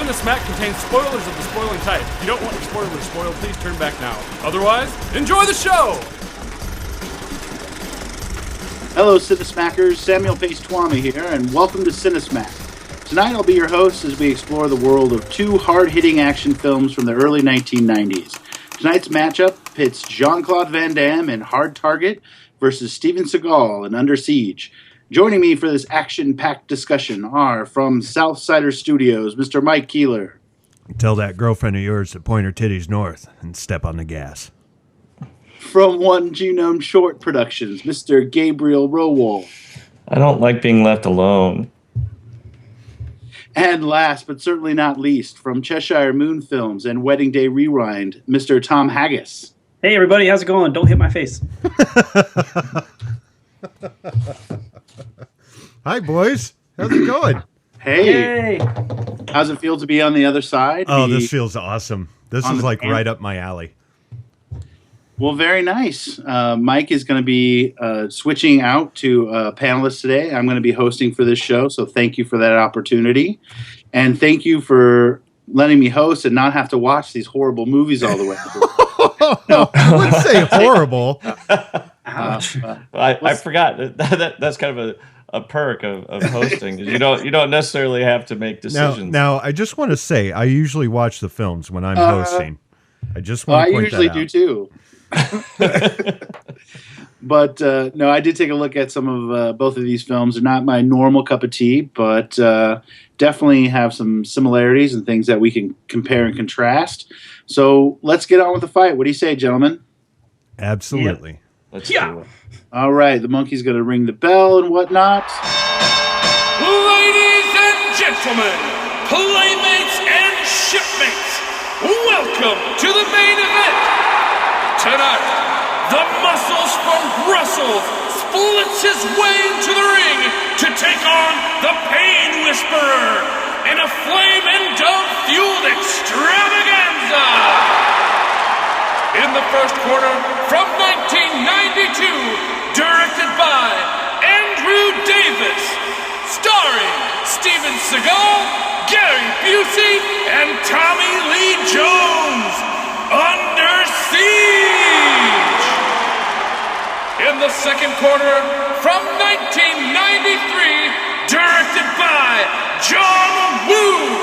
Cinesmack contains spoilers of the spoiling type. If you don't want your spoilers spoiled, please turn back now. Otherwise, enjoy the show! Hello, Cinesmackers. Samuel Pace-Twamy here, and welcome to Cinesmack. Tonight I'll be your host as we explore the world of two hard-hitting action films from the early 1990s. Tonight's matchup pits Jean-Claude Van Damme in Hard Target versus Steven Seagal in Under Siege. Joining me for this action-packed discussion are, from Southsider Studios, Mr. Mike Keeler. Tell that girlfriend of yours to point her titties north and step on the gas. From One Genome Short Productions, Mr. Gabriel Rowell. I don't like being left alone. And last, but certainly not least, from Cheshire Moon Films and Wedding Day Rewind, Mr. Tom Haggis. Hey everybody, how's it going? Don't hit my face. Hi, boys. How's it going? Hey. Yay. How's it feel to be on the other side? Oh, this feels awesome. This is like right up my alley. Well, very nice. Mike is going to be switching out to panelists today. I'm going to be hosting for this show, so thank you for that opportunity. And thank you for letting me host and not have to watch these horrible movies all the way through. No, I wouldn't say horrible. I forgot that's kind of a perk of hosting. You don't necessarily have to make decisions. Now, I just want to say, I usually watch the films when I'm hosting. I just want to point that out. I usually do too. But no, I did take a look at some of both of these films. They're not my normal cup of tea, but definitely have some similarities and things that we can compare and contrast. So let's get on with the fight. What do you say, gentlemen? Absolutely. Yeah. Let's do it. All right, the monkey's going to ring the bell and whatnot. Ladies and gentlemen, playmates and shipmates, welcome to the main event. Tonight, the Muscles from Brussels splits his way into the ring to take on the Pain Whisperer in a flame and dove-fueled extravaganza. In the first quarter, from 1992, directed by Andrew Davis, starring Steven Seagal, Gary Busey, and Tommy Lee Jones, Under Siege. In the second quarter, from 1993, directed by John Woo,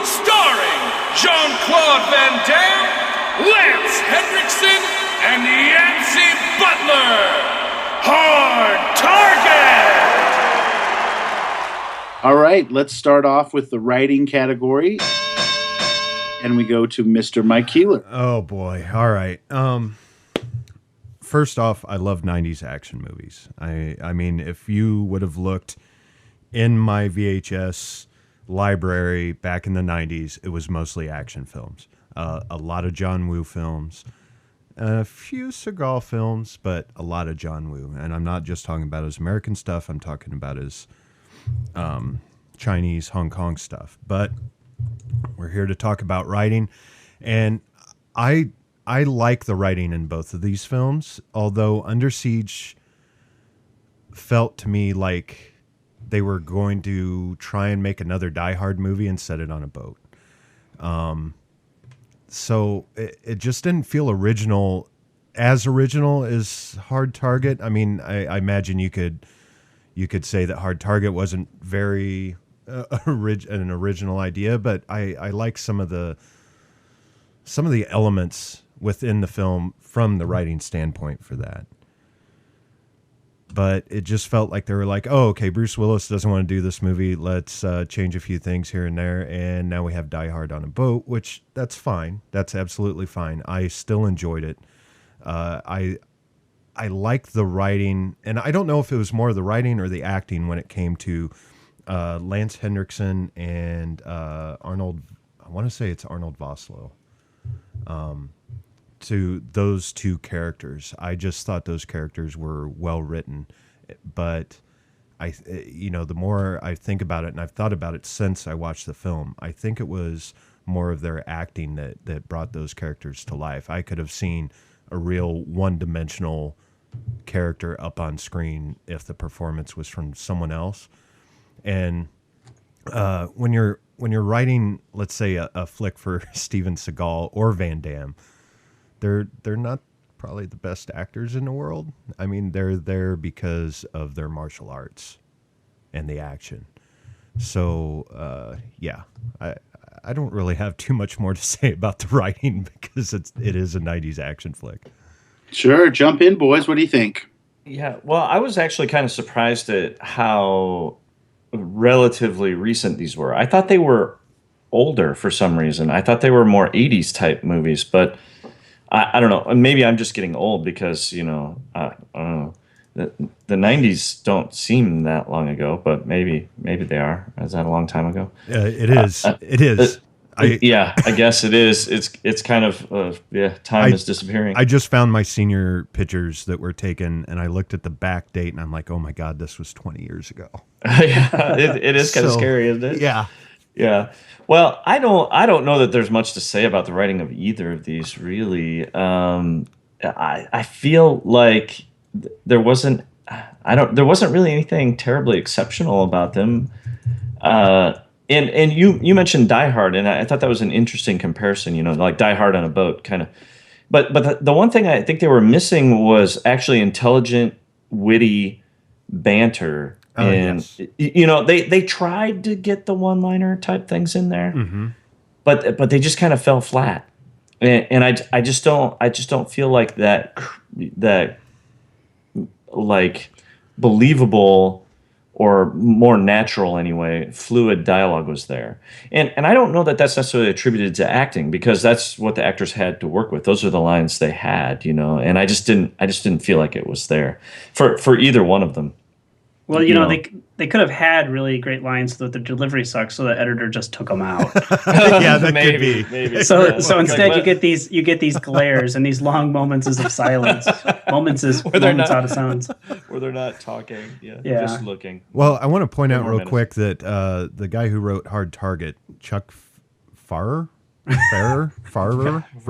starring Jean-Claude Van Damme, Lance Hendrickson, and Yancey Butler. Hard Target! All right, let's start off with the writing category. And we go to Mr. Mike Keeler. Oh, boy. All right. First off, I love 90s action movies. I mean, if you would have looked in my VHS library back in the 90s, it was mostly action films. A lot of John Woo films, a few Seagal films, but a lot of John Woo. And I'm not just talking about his American stuff. I'm talking about his Chinese, Hong Kong stuff. But we're here to talk about writing. And I like the writing in both of these films, although Under Siege felt to me like they were going to try and make another Die Hard movie and set it on a boat. So it just didn't feel original as Hard Target. I mean, I imagine you could say that Hard Target wasn't very an original idea, but I like some of the elements within the film from the writing standpoint for that. But it just felt like they were like, oh, okay, Bruce Willis doesn't want to do this movie. Let's change a few things here and there. And now we have Die Hard on a boat, which that's fine. That's absolutely fine. I still enjoyed it. I like the writing, and I don't know if it was more the writing or the acting when it came to Lance Hendrickson and Arnold. I want to say it's Arnold Vosloo. To those two characters, I just thought those characters were well written. But the more I think about it, and I've thought about it since I watched the film, I think it was more of their acting that brought those characters to life. I could have seen a real one-dimensional character up on screen if the performance was from someone else. And when you're when you're writing, let's say a flick for Steven Seagal or Van Damme, they're not probably the best actors in the world. I mean, they're there because of their martial arts and the action. So, yeah, I don't really have too much more to say about the writing because it is a 90s action flick. Sure. Jump in, boys. What do you think? Yeah, well, I was actually kind of surprised at how relatively recent these were. I thought they were older for some reason. I thought they were more 80s type movies, but I don't know. Maybe I'm just getting old because, I don't know. The 90s don't seem that long ago, but maybe they are. Is that a long time ago? It is. It is. I guess it is. It's kind of time is disappearing. I just found my senior pictures that were taken, and I looked at the back date, and I'm like, oh my god, this was 20 years ago. Yeah, it is kind of scary, isn't it? Yeah. Yeah. Well, I don't know that there's much to say about the writing of either of these, really. I feel like there wasn't really anything terribly exceptional about them. And you mentioned Die Hard, and I thought that was an interesting comparison. Like Die Hard on a boat, kind of. But the one thing I think they were missing was actually intelligent, witty banter. And yes. They tried to get the one-liner type things in there, but they just kind of fell flat. And I just don't feel like that like believable or more natural anyway, fluid dialogue was there. And I don't know that that's necessarily attributed to acting, because that's what the actors had to work with. Those are the lines they had, and I just didn't feel like it was there for either one of them. Well, they could have had really great lines, but the delivery sucks, so the editor just took them out. Yeah, that could be. Maybe. So instead, you get these glares and these long moments of silence, moments out of sounds, where they're not talking, Yeah. just looking. Well, I want to point out real minutes. quick that the guy who wrote Hard Target, Chuck Farrer, Farva, It's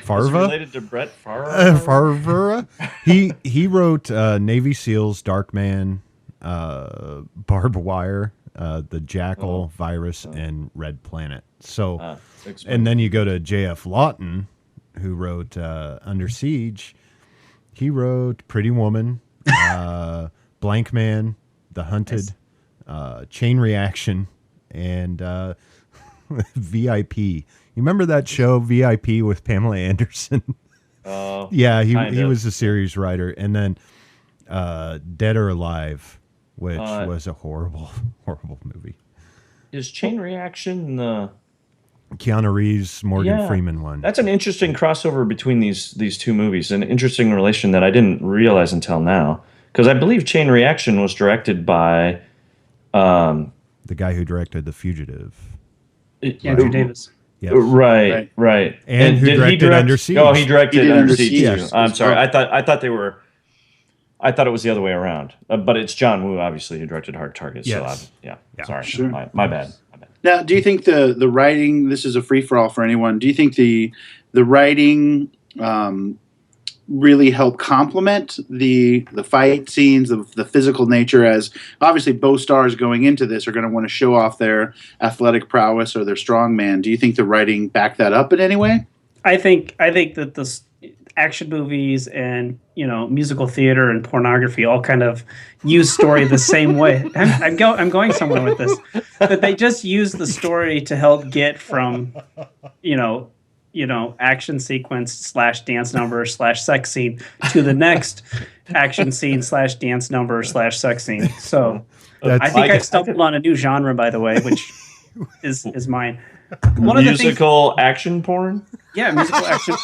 related to Brett Favre. Farvera. He wrote Navy SEALs, Darkman, Barbed Wire, the Jackal Virus, and Red Planet. So, and then you go to J.F. Lawton, who wrote Under Siege. He wrote Pretty Woman, Blank Man, The Hunted, Chain Reaction, and VIP. You remember that show VIP with Pamela Anderson? Oh, yeah, he was a series writer, and then Dead or Alive, which was a horrible movie. Is Chain Reaction the Keanu Reeves, Morgan Freeman one? That's an interesting crossover between these two movies, an interesting relation that I didn't realize until now, because I believe Chain Reaction was directed by the guy who directed The Fugitive. Andrew Davis. Yes. Right. And who directed Under Siege. Oh, he directed Under Siege. Yes. Too. I'm sorry. I thought it was the other way around. But it's John Woo, obviously, who directed Hard Target. Yes. So sorry. Sure. My bad. Now, do you think the writing? This is a free for all for anyone. Do you think the writing really help complement the fight scenes of the physical nature? As obviously both stars going into this are going to want to show off their athletic prowess or their strongman. Do you think the writing backed that up in any way? I think that the action movies and musical theater and pornography all kind of use story the same way. I'm going somewhere with this, but they just use the story to help get from action sequence / dance number / sex scene to the next action scene / dance number / sex scene. So I think I've stumbled on a new genre, by the way, which is mine. Musical action porn? Yeah, musical action.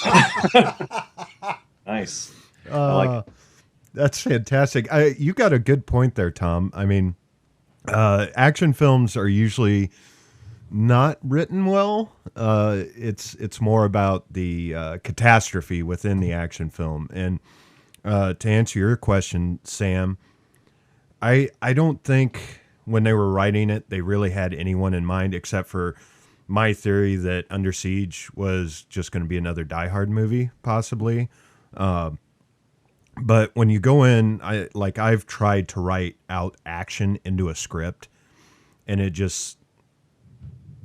Nice. I like it. That's fantastic. You got a good point there, Tom. I mean, action films are usually not written well. It's more about the catastrophe within the action film. And to answer your question, Sam, I don't think when they were writing it, they really had anyone in mind, except for my theory that Under Siege was just going to be another Die Hard movie, possibly. But when you go in, I've tried to write out action into a script, and it just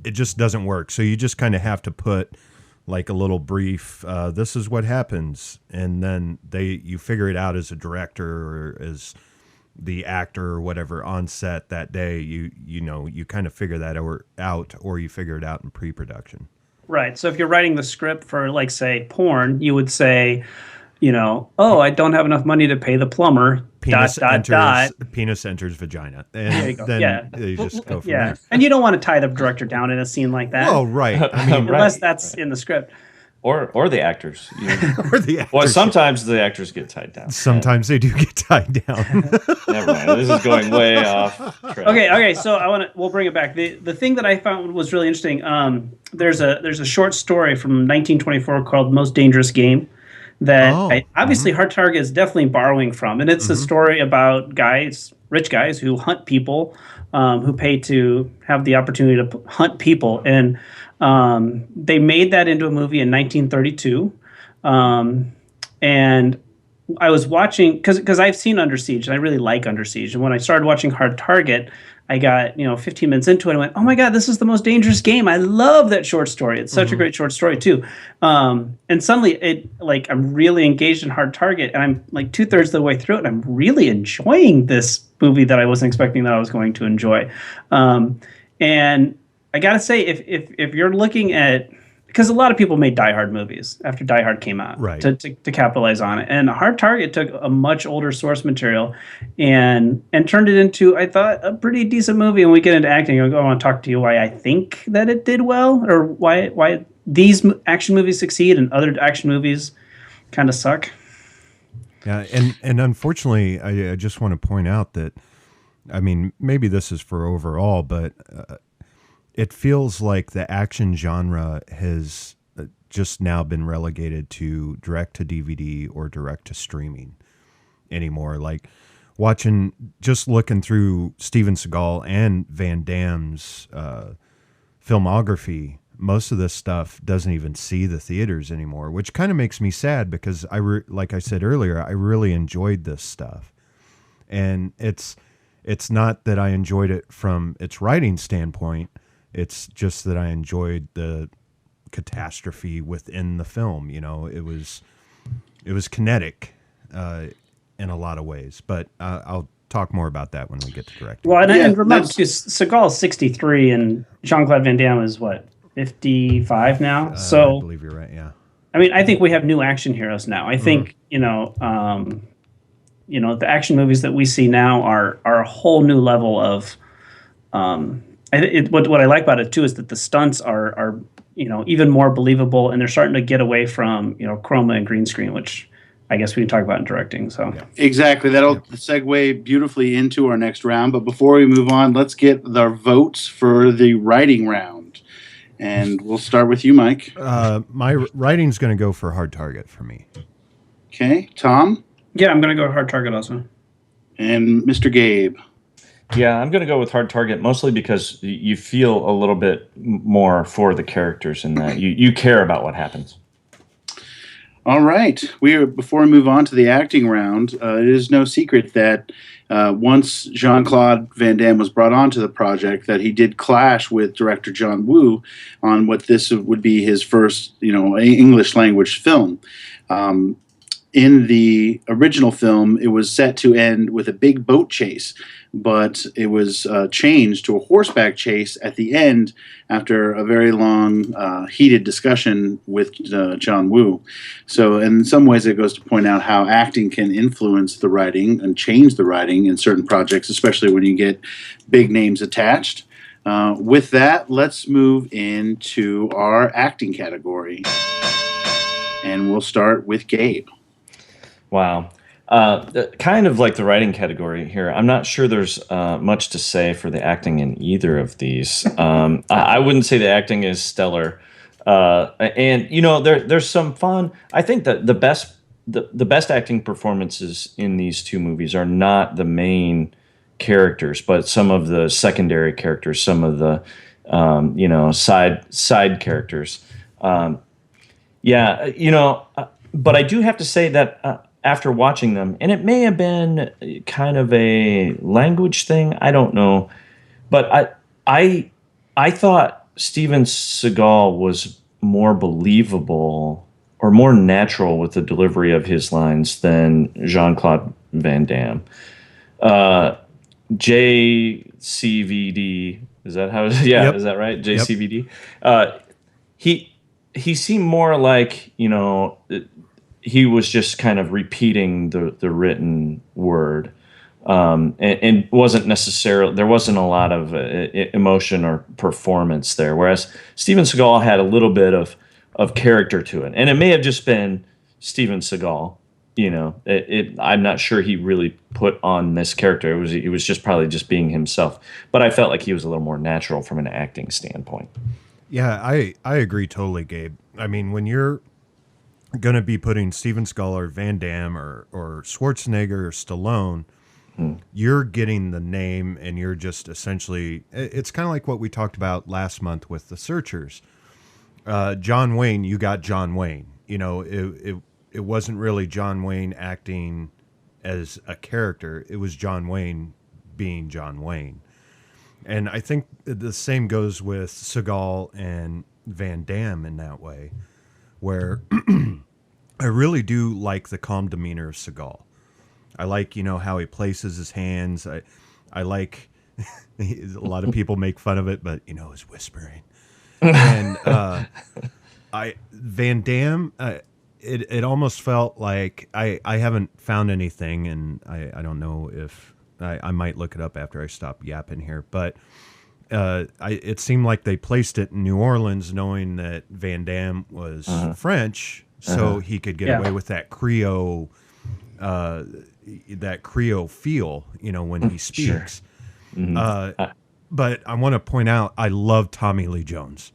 it just doesn't work. So you just kind of have to put like a little brief, this is what happens, and then you figure it out as a director or as the actor or whatever on set that day. You kind of figure that out, or you figure it out in pre-production. Right. So if you're writing the script for, like, say, porn, you would say, oh, I don't have enough money to pay the plumber. Penis enters vagina, and then you just go from there. And you don't want to tie the director down in a scene like that. Oh, right. I mean, unless that's in the script. Or the actors. Or the actors. Well, sometimes the actors get tied down. Sometimes they do get tied down. Never mind. This is going way off track. Okay. So we'll bring it back. The thing that I found was really interesting. There's a short story from 1924 called "Most Dangerous Game." That obviously Hard Target is definitely borrowing from, and it's a story about rich guys who hunt people, who pay to have the opportunity to hunt people, and they made that into a movie in 1932, and I was watching because I've seen Under Siege and I really like Under Siege, and when I started watching Hard Target, I got 15 minutes into it and went, oh my God, this is the most dangerous game. I love that short story. It's such a great short story too. And suddenly I'm really engaged in Hard Target, and I'm like 2/3 of the way through it, and I'm really enjoying this movie that I wasn't expecting that I was going to enjoy. And I gotta say, if you're looking at, because a lot of people made Die Hard movies after Die Hard came out, right, to capitalize on it. And Hard Target took a much older source material and turned it into, I thought, a pretty decent movie. And we get into acting, I want to talk to you why I think that it did well, or why these action movies succeed and other action movies kind of suck. Yeah, and unfortunately, I just want to point out that, I mean, maybe this is for overall, but it feels like the action genre has just now been relegated to direct to DVD or direct to streaming anymore. Like just looking through Steven Seagal and Van Damme's filmography, most of this stuff doesn't even see the theaters anymore, which kind of makes me sad because like I said earlier, I really enjoyed this stuff. And it's not that I enjoyed it from its writing standpoint. It's just that I enjoyed the catastrophe within the film. It was kinetic in a lot of ways, but I'll talk more about that when we get to directing. Well, and remember, Seagal is 63 and Jean-Claude Van Damme is what, 55 now? So I believe you're right. Yeah. I mean, I think we have new action heroes now. I think the action movies that we see now are a whole new level of. What I like about it too is that the stunts are even more believable, and they're starting to get away from chroma and green screen, which I guess we can talk about in directing. So exactly, that'll segue beautifully into our next round. But before we move on, let's get the votes for the writing round, and we'll start with you, Mike. My writing's going to go for Hard Target for me. Okay, Tom. Yeah, I'm going to go Hard Target also. And Mr. Gabe. Yeah, I'm going to go with Hard Target, mostly because you feel a little bit more for the characters in that. You care about what happens. All right. Before we move on to the acting round, it is no secret that once Jean-Claude Van Damme was brought onto the project, that he did clash with director John Woo on what this would be his first, English language film. In the original film, it was set to end with a big boat chase, but it was changed to a horseback chase at the end after a very long, heated discussion with John Woo. So in some ways, it goes to point out how acting can influence the writing and change the writing in certain projects, especially when you get big names attached. With that, let's move into our acting category. And we'll start with Gabe. Wow. Kind of like the writing category here. I'm not sure there's much to say for the acting in either of these. I wouldn't say the acting is stellar. And there's some fun. I think that the best acting performances in these two movies are not the main characters, but some of the secondary characters, some of the side characters. But I do have to say that after watching them, and it may have been kind of a language thing, I don't know, but I thought Steven Seagal was more believable or more natural with the delivery of his lines than Jean-Claude Van Damme. JCVD, is that how? Yeah, Yep. is that right? Yep. JCVD. He seemed more like, he was just kind of repeating the written word, and wasn't necessarily, there wasn't a lot of emotion or performance there. Whereas Steven Seagal had a little bit of character to it, and it may have just been Steven Seagal. I'm not sure he really put on this character. It was just probably just being himself. But I felt like he was a little more natural from an acting standpoint. Yeah, I agree totally, Gabe. I mean, when you're going to be putting Steven Seagal or Van Damme or Schwarzenegger or Stallone, you're getting the name, and you're just essentially, it's kind of like what we talked about last month with The Searchers. John Wayne, you got John Wayne. It wasn't really John Wayne acting as a character. It was John Wayne being John Wayne. And I think the same goes with Seagal and Van Damme in that way, where I really do like the calm demeanor of Seagal. I like, how he places his hands. I like, a lot of people make fun of it, but, his whispering. And Van Damme, it almost felt like I haven't found anything, and I don't know if I might look it up after I stop yapping here, but it seemed like they placed it in New Orleans, knowing that Van Damme was French, so he could get away with that Creole feel, when he speaks. Sure. But I want to point out, I love Tommy Lee Jones,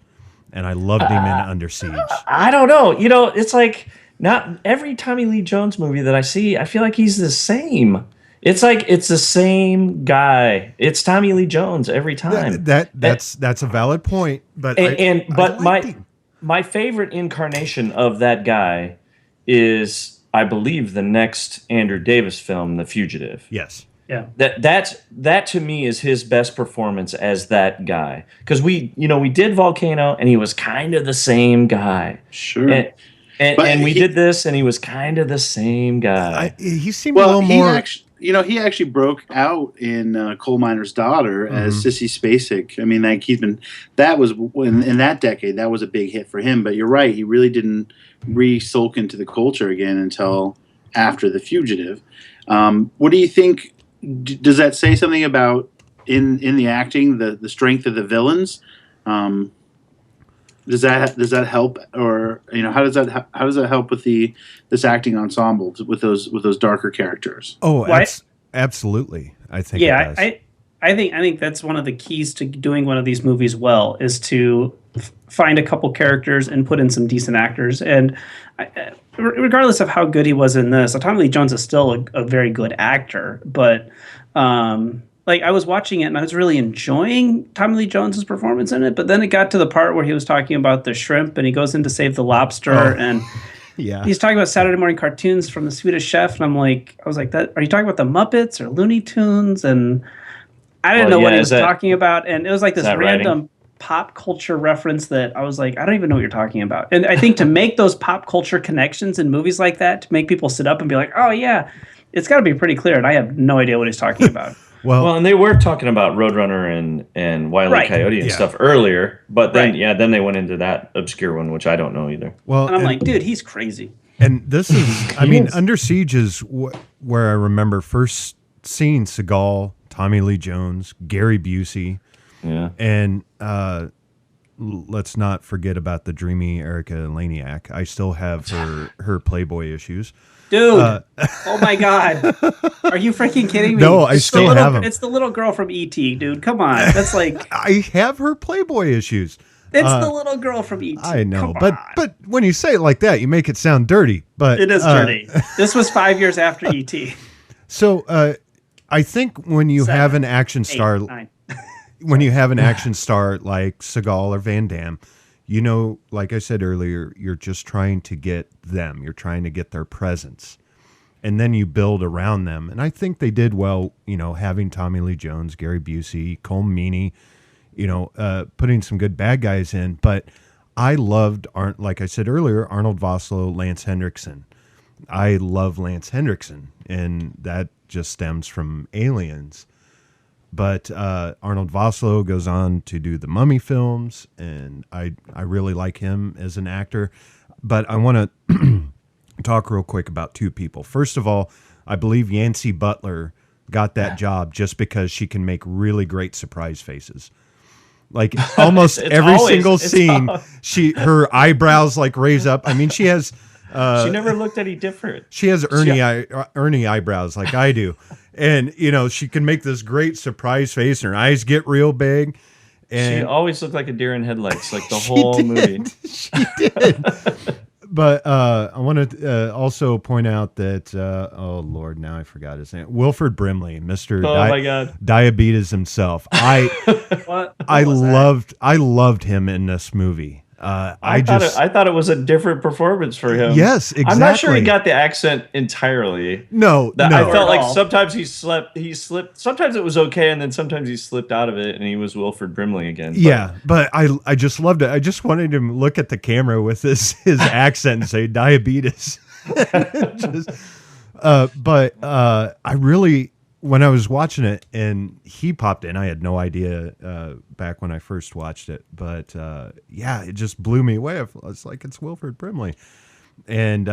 and I loved him in Under Siege. I don't know. It's like not every Tommy Lee Jones movie that I see, I feel like he's the same. It's like it's the same guy. It's Tommy Lee Jones every time. That's a valid point, but my favorite incarnation of that guy is, I believe, the next Andrew Davis film, The Fugitive. Yes. Yeah. That to me is his best performance as that guy, because we did Volcano and he was kind of the same guy. Sure. And we did this and he was kind of the same guy. He seemed a little more. He actually broke out in Coal Miner's Daughter as Sissy Spacek. I mean, that was in that decade, that was a big hit for him. But you're right, he really didn't re-sulk into the culture again until after The Fugitive. What do you think? Does that say something about in the acting, the strength of the villains? Does that help, or how does that help with this acting ensemble with those darker characters? Oh, absolutely. I think. Yeah, I think that's one of the keys to doing one of these movies well, is to find a couple characters and put in some decent actors. And regardless of how good he was in this, Tommy Lee Jones is still a very good actor. But I was watching it and I was really enjoying Tommy Lee Jones's performance in it. But then it got to the part where he was talking about the shrimp and he goes in to save the lobster and he's talking about Saturday morning cartoons from the Swedish Chef. And I was like, are you talking about the Muppets or Looney Tunes? And I didn't know what he was talking about. And it was like this random pop culture reference that I was like, I don't even know what you're talking about. And I think to make those pop culture connections in movies like that, to make people sit up and be like, oh yeah, it's got to be pretty clear. And I have no idea what he's talking about. Well, and they were talking about Roadrunner and Wile E. Coyote and stuff earlier, but then then they went into that obscure one, which I don't know either. Well, and I'm like, dude, he's crazy. And this is, I mean, Under Siege is where I remember first seeing Seagal, Tommy Lee Jones, Gary Busey. Yeah. And let's not forget about the dreamy Erica Laniak. I still have her Playboy issues. Dude, oh my God. Are you freaking kidding me? No, I still have them. It's the little girl from E.T., dude. Come on. That's like... I have her Playboy issues. It's the little girl from E.T. I know, but when you say it like that, you make it sound dirty. But it is dirty. This was 5 years after E.T. So I think when you have an action star... 9. When you have an action star like Seagal or Van Damme, like I said earlier, you're just trying to get them. You're trying to get their presence. And then you build around them. And I think they did well, having Tommy Lee Jones, Gary Busey, Cole Meany, putting some good bad guys in. But I loved, like I said earlier, Arnold Vosloo, Lance Henriksen. I love Lance Henriksen, and that just stems from Aliens. But Arnold Vosloo goes on to do the Mummy films, and I really like him as an actor. But I want to talk real quick about two people. First of all, I believe Yancy Butler got that job just because she can make really great surprise faces. Like almost every single scene, her eyebrows like raise up. I mean, she has. She never looked any different. She has Ernie eyebrows like I do, and she can make this great surprise face, and her eyes get real big. And she always looked like a deer in headlights, like the whole movie. She did. But I want to also point out that oh Lord, now I forgot his name. Wilford Brimley, Mr. My God. Diabetes himself. I loved him in this movie. I thought it was a different performance for him. Yes, exactly. I'm not sure he got the accent entirely. No. I felt like sometimes he slipped. Sometimes it was okay, and then sometimes he slipped out of it, and he was Wilford Brimley again. But I just loved it. I just wanted him to look at the camera with his accent and say diabetes. But I really, when I was watching it and he popped in, I had no idea back when I first watched it. But it just blew me away. I was like, it's Wilford Brimley. And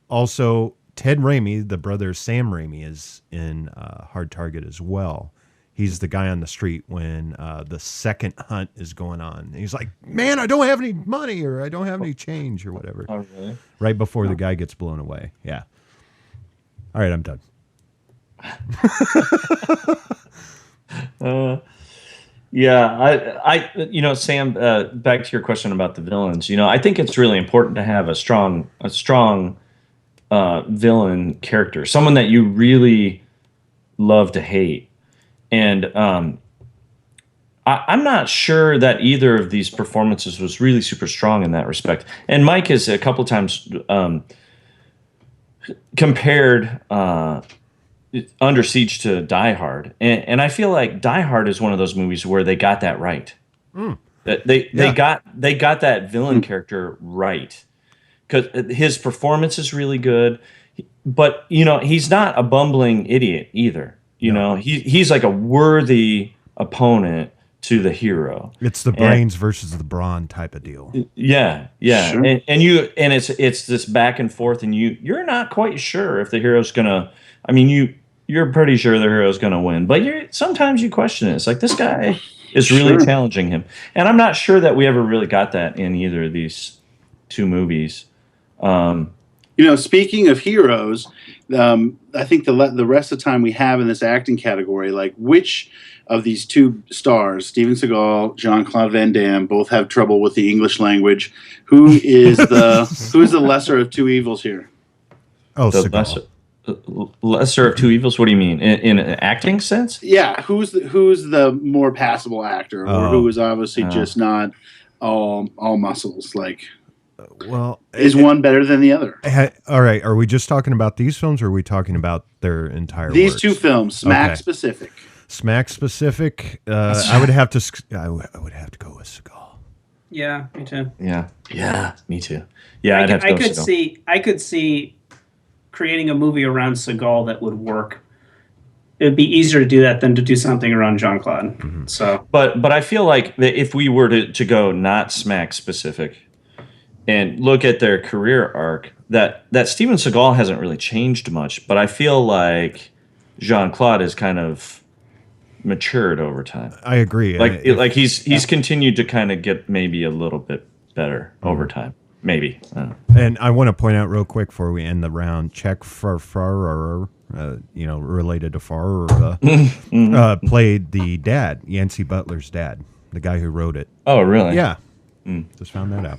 also Ted Raimi, the brother Sam Raimi, is in Hard Target as well. He's the guy on the street when the second hunt is going on. And he's like, man, I don't have any money, or I don't have any change, or whatever. Oh, really? Right before the guy gets blown away. Yeah. All right, I'm done. Sam, back to your question about the villains. I think it's really important to have a strong villain character, someone that you really love to hate. And I'm not sure that either of these performances was really super strong in that respect. And Mike has a couple times compared Under Siege to Die Hard, and I feel like Die Hard is one of those movies where they got that right. They got that villain character right, because his performance is really good, but he's not a bumbling idiot either. He's like a worthy opponent to the hero. It's the brains versus the brawn type of deal. Yeah. Sure. And it's this back and forth, and you're not quite sure if the hero's gonna. I mean, you're pretty sure the hero's gonna win, but sometimes you question it. It's like, this guy is really challenging him, and I'm not sure that we ever really got that in either of these two movies. Speaking of heroes, I think the rest of the time we have in this acting category, like which of these two stars, Steven Seagal, Jean-Claude Van Damme, both have trouble with the English language. Who is the lesser of two evils here? Oh, Seagal. Lesser of two evils. What do you mean in an acting sense? Yeah, who's the more passable actor, or who is obviously just not all muscles? Like, is one better than the other? All right, are we just talking about these films, or are we talking about their entire? These works? two films, Smack specific. Smack specific. I would have to. I would have to go with Seagal. Yeah, me too. Yeah, me too. Yeah, I could see creating a movie around Seagal that would work. It would be easier to do that than to do something around Jean-Claude. Mm-hmm. So, but I feel like that if we were to go not Smack specific and look at their career arc, that Steven Seagal hasn't really changed much, but I feel like Jean-Claude has kind of matured over time. I agree. Like he's continued to kind of get maybe a little bit better over time. Maybe. And I want to point out real quick before we end the round, Czech Farrar, related to Farrar, played the dad, Yancy Butler's dad, the guy who wrote it. Oh, really? Yeah. Just found that out.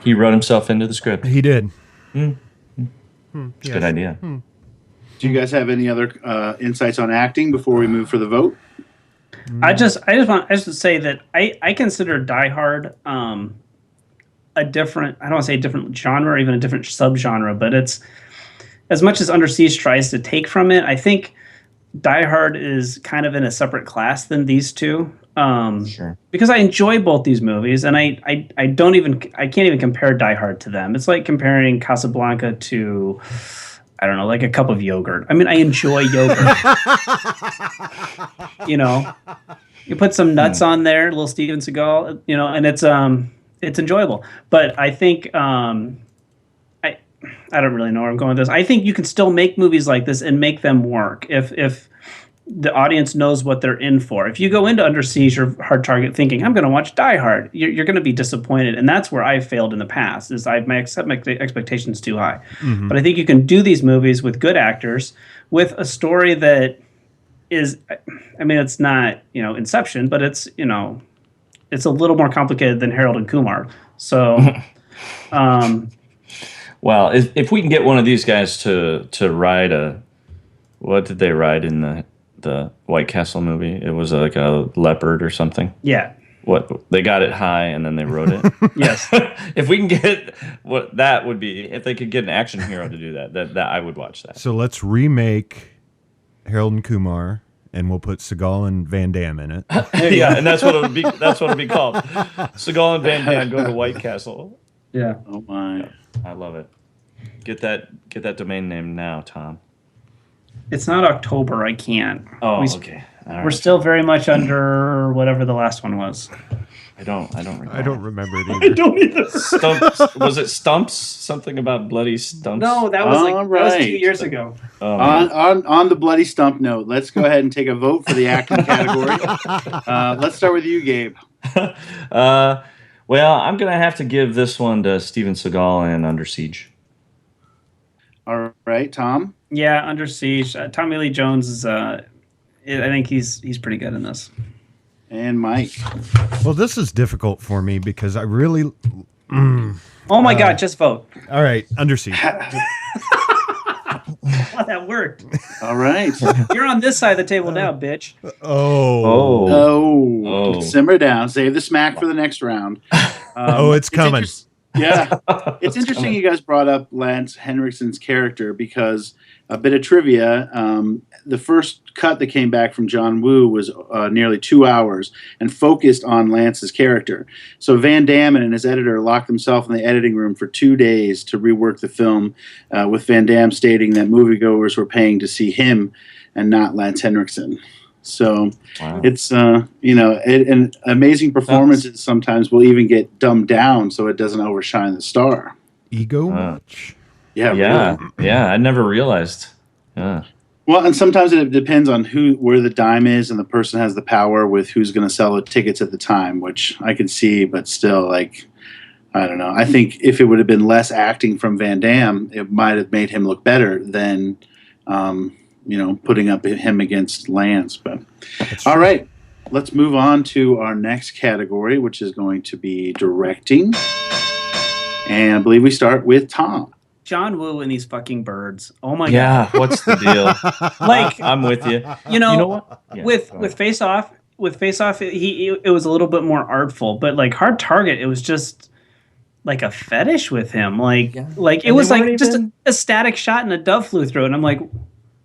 He wrote himself into the script. He did. It's a good idea. Do you guys have any other insights on acting before we move for the vote? I just want to say that I consider Die Hard a different, I don't want to say a different genre or even a different subgenre, but it's, as much as Under Siege tries to take from it, I think Die Hard is kind of in a separate class than these two. Sure. Because I enjoy both these movies, and I can't even compare Die Hard to them. It's like comparing Casablanca to, I don't know, like a cup of yogurt. I mean, I enjoy yogurt. You know, you put some nuts on there, a little Steven Seagal, you know, and it's enjoyable. But I think I don't really know where I'm going with this. I think you can still make movies like this and make them work if the audience knows what they're in for. If you go into Under Siege or Hard Target thinking, I'm going to watch Die Hard, you're going to be disappointed. And that's where I've failed in the past, is I've set my expectations too high. Mm-hmm. But I think you can do these movies with good actors, with a story that is, I mean, it's not, Inception, but it's, it's a little more complicated than Harold and Kumar. So, well, if we can get one of these guys to ride what did they ride in the White Castle movie? It was like a leopard or something. Yeah. What, they got it high and then they rode it. Yes. If we can get what that would be, if they could get an action hero to do that I would watch that. So let's remake Harold and Kumar, and we'll put Seagal and Van Damme in it. Yeah, and that's what it'll be. That's what it'll be called. Seagal and Van Damme go to White Castle. Yeah. Oh my! I love it. Get that domain name now, Tom. It's not October. I can't. Oh, okay. All right. We're still very much under whatever the last one was. I don't remember. I don't remember it either. I don't either. Stumps. Was it Stumps? Something about bloody stumps? No, that was that was 2 years ago. Oh, on the bloody stump note, let's go ahead and take a vote for the acting category. Let's start with you, Gabe. Well, I'm gonna have to give this one to Steven Seagal and Under Siege. All right, Tom. Yeah, Under Siege. Tommy Lee Jones is. I think he's pretty good in this. And Mike. Well, this is difficult for me because I really. Oh my God! Just vote. All right, Under Siege. Well, that worked. All right. You're on this side of the table now, bitch. Oh. Simmer down. Save the smack for the next round. It's coming. Yeah. It's interesting you guys brought up Lance Henriksen's character because a bit of trivia, the first cut that came back from John Woo was nearly 2 hours and focused on Lance's character. So Van Damme and his editor locked themselves in the editing room for 2 days to rework the film, with Van Damme stating that moviegoers were paying to see him and not Lance Henriksen. So it's, an amazing performances sometimes will even get dumbed down so it doesn't overshine the star. Ego much? Yeah. Yeah. Really. Yeah. I never realized. Yeah. Well, and sometimes it depends on where the dime is, and the person has the power with who's going to sell the tickets at the time, which I can see, but still, like, I don't know. I think if it would have been less acting from Van Damme, it might have made him look better than, putting up him against Lance. But all right, let's move on to our next category, which is going to be directing. And I believe we start with Tom. John Woo and these fucking birds. Oh my God. Yeah, what's the deal? Like, I'm with you. You know what? Yeah, with Face Off, it was a little bit more artful, but like Hard Target, it was just like a fetish with him. Like it was like just a static shot and a dove flew through it. And I'm like,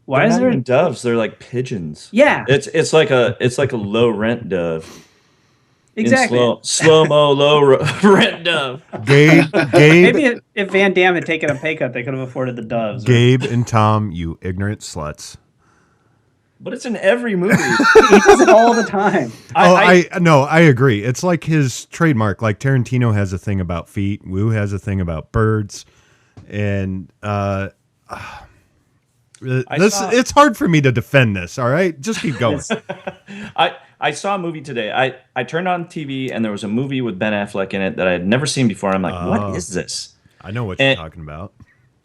why is there doves? They're like pigeons. Yeah. It's like a low rent dove. Exactly. Slow-mo, low rent dove. Gabe. Maybe if Van Damme had taken a pay cut, they could have afforded the doves. Gabe and Tom, you ignorant sluts. But it's in every movie. He does it all the time. I agree. It's like his trademark. Like Tarantino has a thing about feet. Woo has a thing about birds. And it's hard for me to defend this, all right? Just keep going. I saw a movie today. I turned on TV and there was a movie with Ben Affleck in it that I had never seen before. I'm like, what is this? I know what you're talking about.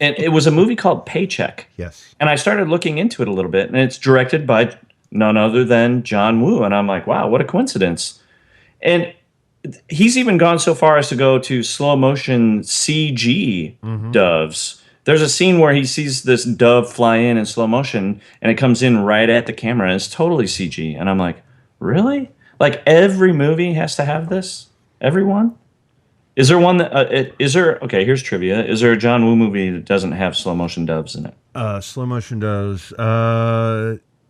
And it was a movie called Paycheck. Yes. And I started looking into it a little bit, and it's directed by none other than John Woo. And I'm like, wow, what a coincidence. And he's even gone so far as to go to slow motion CG doves. There's a scene where he sees this dove fly in slow motion, and it comes in right at the camera, and it's totally CG. And I'm like, really? Like every movie has to have this? Everyone? Is there one that okay, here's trivia. Is there a John Woo movie that doesn't have slow motion doves in it? Slow motion doves.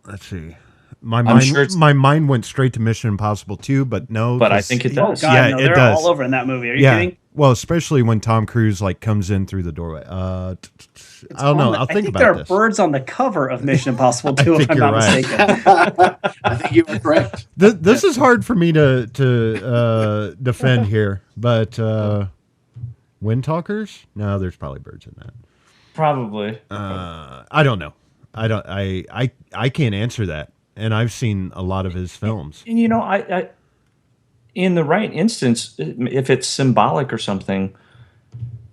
let's see. My mind went straight to Mission Impossible 2, but no. But I think it does. Oh, God, Yeah, no, it they're does. all over in that movie. Are you kidding? Well, especially when Tom Cruise like comes in through the doorway. I don't know. I'll think about there are this. birds on the cover of Mission Impossible 2, if I'm you're not right. mistaken. I think you are correct. This is hard for me to defend here, but Wind Talkers? No, there's probably birds in that. Probably. I don't know. I can't answer that. And I've seen a lot of his films. And I in the right instance, if it's symbolic or something,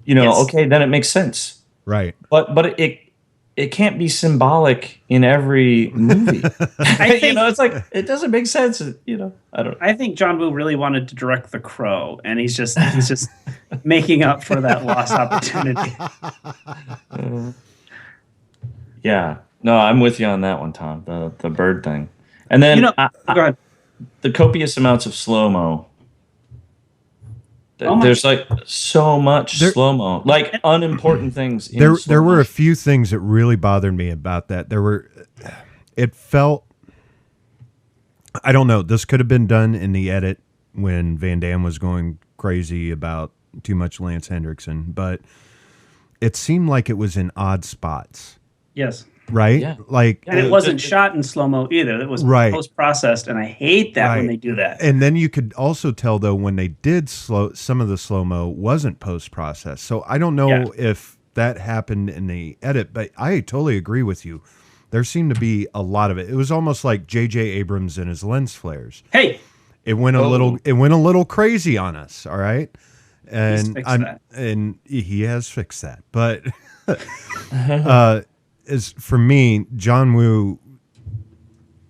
Yes. okay, then it makes sense. Right. But it can't be symbolic in every movie. I think, it's like it doesn't make sense. I don't know. I think John Woo really wanted to direct The Crow, and he's just making up for that lost opportunity. Yeah. No, I'm with you on that one, Tom. The bird thing, and then Go ahead. the copious amounts of slow mo. Oh my- There's like so much slow mo, like unimportant things. There were a few things that really bothered me about that. It felt, I don't know, this could have been done in the edit when Van Damme was going crazy about too much Lance Hendrickson, but it seemed like it was in odd spots, Yes. right? Yeah. Like, And it wasn't shot in slow-mo either. It was Right. post-processed, and I hate that when Right. they do that. and then you could also tell though when they did some of the slow mo wasn't post processed. So I don't know if that happened in the edit, but I totally agree with you. There seemed to be a lot of it. It was almost like J.J. Abrams and his lens flares. Hey, It went a little crazy on us. All right, and fixed that. and he has fixed that. But as for me, John Woo,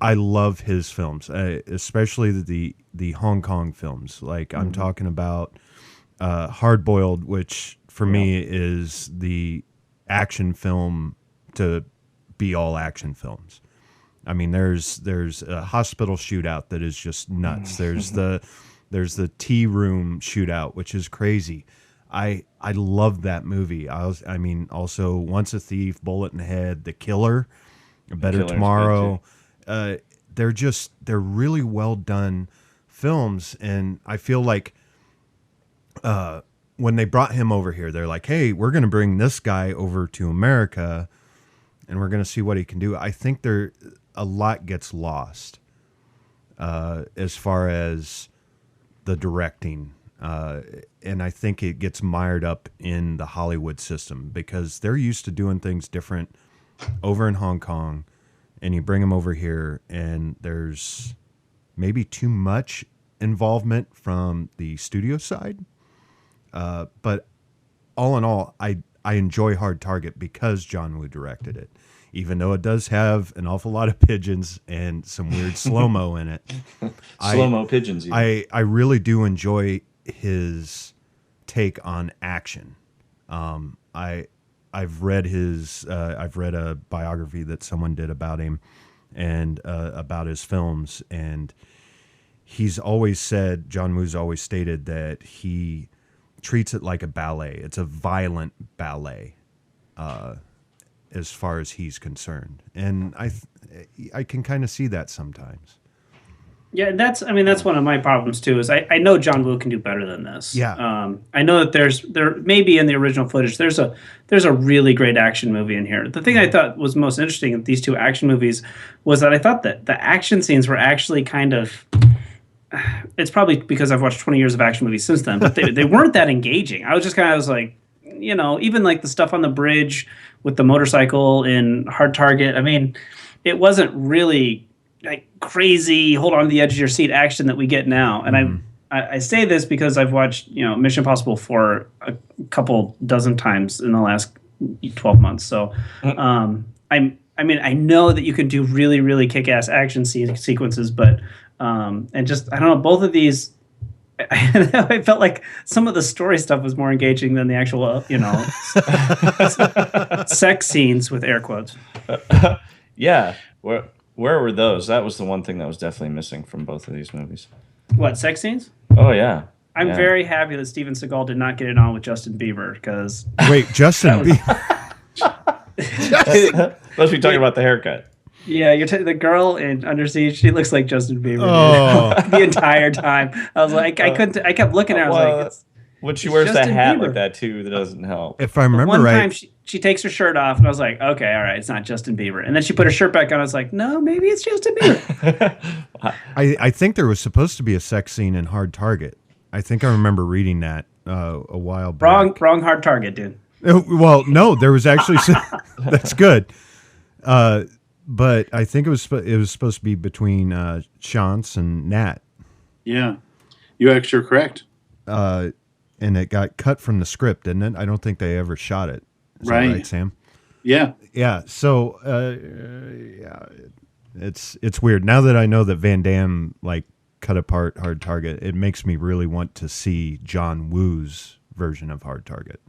I love his films, especially the Hong Kong films. Like I'm talking about Hard Boiled, which for me is the action film to be all action films. I mean, there's a hospital shootout that is just nuts. There's the tea room shootout, which is crazy. I love that movie. I mean, also Once a Thief, Bullet in the Head, The Killer, Better Killer's Tomorrow. They're really well done films, and I feel like when they brought him over here, they're like, hey, we're going to bring this guy over to America and we're going to see what he can do. I think a lot gets lost as far as the directing. And I think it gets mired up in the Hollywood system because they're used to doing things different over in Hong Kong, and you bring them over here and there's maybe too much involvement from the studio side. But all in all, I enjoy Hard Target because John Woo directed it, even though it does have an awful lot of pigeons and some weird slow-mo in it. Slow-mo pigeons. Even. I really do enjoy his take on action. I've read a biography that someone did about him and about his films, and he's always said, John Woo's always stated that he treats it like a ballet. It's a violent ballet, as far as he's concerned, and I can kind of see that sometimes. Yeah, that's one of my problems too. Is I know John Woo can do better than this. Yeah. I know that there maybe in the original footage there's a really great action movie in here. The thing I thought was most interesting in these two action movies was that I thought that the action scenes were actually kind of. It's probably because I've watched 20 years of action movies since then, but they weren't that engaging. I was like, even like the stuff on the bridge with the motorcycle in Hard Target. I mean, it wasn't really like crazy hold on to the edge of your seat action that we get now. And I say this because I've watched Mission Impossible for a couple dozen times in the last 12 months. So I know that you can do really, really kick-ass action sequences, but and just I don't know, both of these I felt like some of the story stuff was more engaging than the actual sex scenes with air quotes. Yeah. Where were those? That was the one thing that was definitely missing from both of these movies. What, sex scenes? Oh, yeah. I'm very happy that Steven Seagal did not get it on with Justin Bieber because... Wait, Justin Bieber? Must be talking about the haircut. Yeah, the girl in Under Siege. She looks like Justin Bieber Oh. the entire time. I was like, I couldn't. I kept looking at her. I was like, when she it's wears that Justin hat Bieber. like that too, that doesn't help. If I remember One right, time she takes her shirt off, and I was like, okay, all right, it's not Justin Bieber. And then she put her shirt back on. I was like, no, maybe it's Justin Bieber. I think there was supposed to be a sex scene in Hard Target. I think I remember reading that a while back. Wrong hard target, dude. Well, no, there was actually that's good. But I think it was supposed to be between Chance and Nat. Yeah, you're actually correct. And it got cut from the script, didn't it? I don't think they ever shot it. Is that right, Sam? Yeah. Yeah. So, yeah, it's weird. Now that I know that Van Damme like cut apart Hard Target, it makes me really want to see John Woo's version of Hard Target.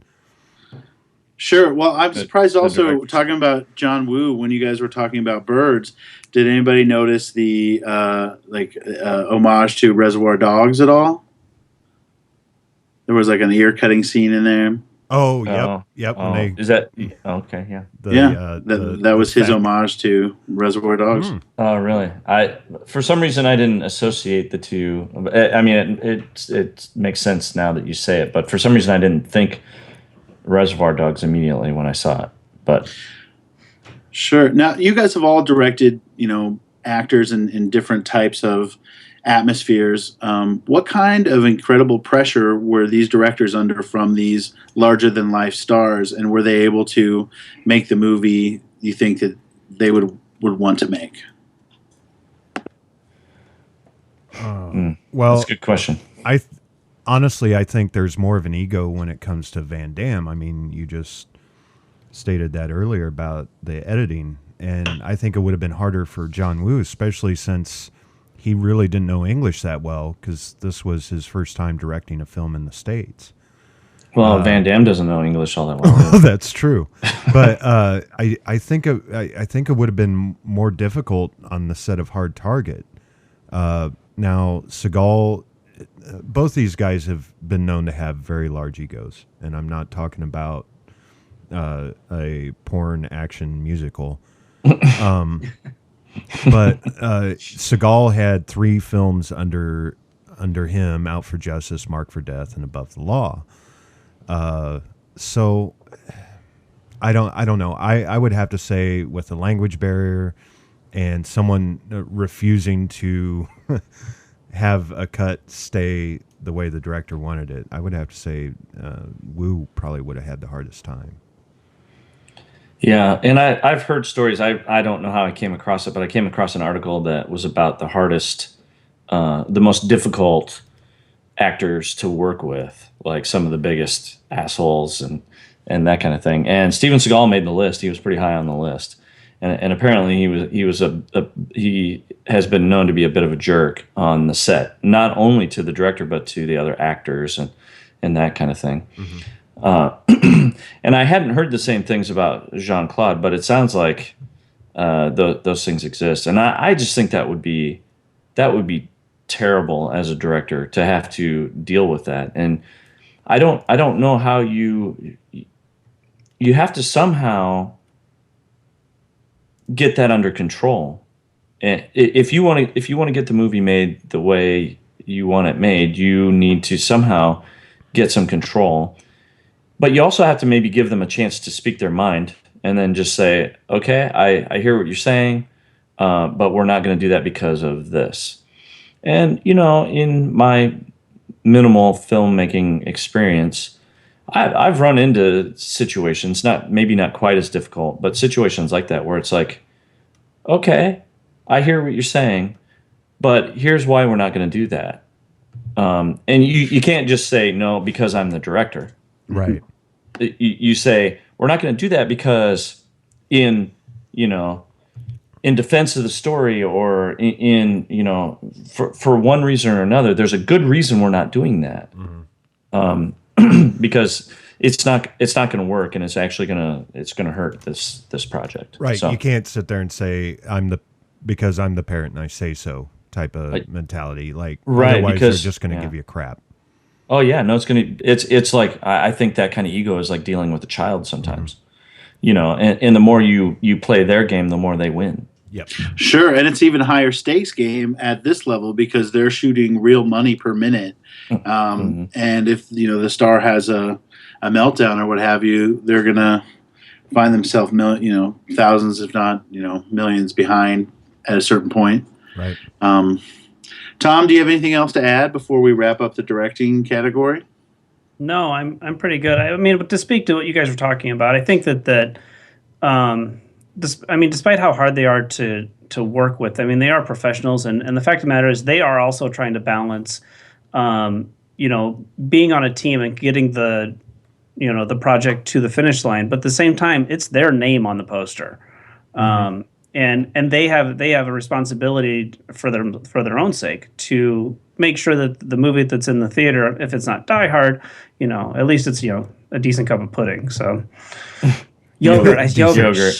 Sure. Well, I'm surprised also talking about John Woo when you guys were talking about birds. Did anybody notice the homage to Reservoir Dogs at all? There was like an ear cutting scene in there. Oh, yep. Is that okay? Yeah. That was his homage to Reservoir Dogs. Oh, really? For some reason I didn't associate the two. I mean, it makes sense now that you say it, but for some reason I didn't think Reservoir Dogs immediately when I saw it. But sure. Now you guys have all directed, actors in different types of atmospheres. What kind of incredible pressure were these directors under from these larger than life stars, and were they able to make the movie you think that they would want to make? Well, that's a good question. Honestly, I think there's more of an ego when it comes to Van Damme. I mean, you just stated that earlier about the editing, and I think it would have been harder for John Woo, especially since he really didn't know English that well, because this was his first time directing a film in the States. Well, Van Damme doesn't know English all that well. That's true, but I think it would have been more difficult on the set of Hard Target. Now, Seagal, both these guys have been known to have very large egos, and I'm not talking about a porn action musical. But Seagal had 3 films under him: Out for Justice, Marked for Death, and Above the Law. So I don't know. I would have to say, with the language barrier and someone refusing to have a cut stay the way the director wanted it, I would have to say Wu probably would have had the hardest time. Yeah, and I've heard stories. I don't know how I came across it, but I came across an article that was about the hardest, the most difficult actors to work with, like some of the biggest assholes and that kind of thing. And Steven Seagal made the list. He was pretty high on the list, and apparently he has been known to be a bit of a jerk on the set, not only to the director but to the other actors and that kind of thing. Mm-hmm. And I hadn't heard the same things about Jean-Claude, but it sounds like those things exist, and I just think that would be terrible as a director to have to deal with that. And I don't know how you have to somehow get that under control. And if you want to get the movie made the way you want it made, you need to somehow get some control. But you also have to maybe give them a chance to speak their mind, and then just say, okay, I hear what you're saying, but we're not going to do that because of this. And, in my minimal filmmaking experience, I've run into situations, maybe not quite as difficult, but situations like that where it's like, okay, I hear what you're saying, but here's why we're not going to do that. And you can't just say no because I'm the director. Right. You say, we're not going to do that because in defense of the story, or for one reason or another, there's a good reason we're not doing that. Mm-hmm. Because it's not going to work, and it's actually going to hurt this project. Right. So, you can't sit there and say because I'm the parent and I say so type of mentality. Like, right, otherwise because they're just going to give you crap. Oh yeah, no, it's like, I think that kind of ego is like dealing with a child sometimes, and the more you play their game, the more they win. Yep. Sure, and it's even higher stakes game at this level because they're shooting real money per minute. And if the star has a meltdown or what have you, they're gonna find themselves thousands, if not millions behind at a certain point. Right. Tom, do you have anything else to add before we wrap up the directing category? No, I'm pretty good. I mean, to speak to what you guys were talking about, I think that despite how hard they are to work with, I mean, they are professionals, and the fact of the matter is they are also trying to balance, being on a team and getting the project to the finish line, but at the same time, it's their name on the poster, and they have a responsibility for their own sake to make sure that the movie that's in the theater, if it's not Die Hard, at least it's a decent cup of pudding. So yogurt.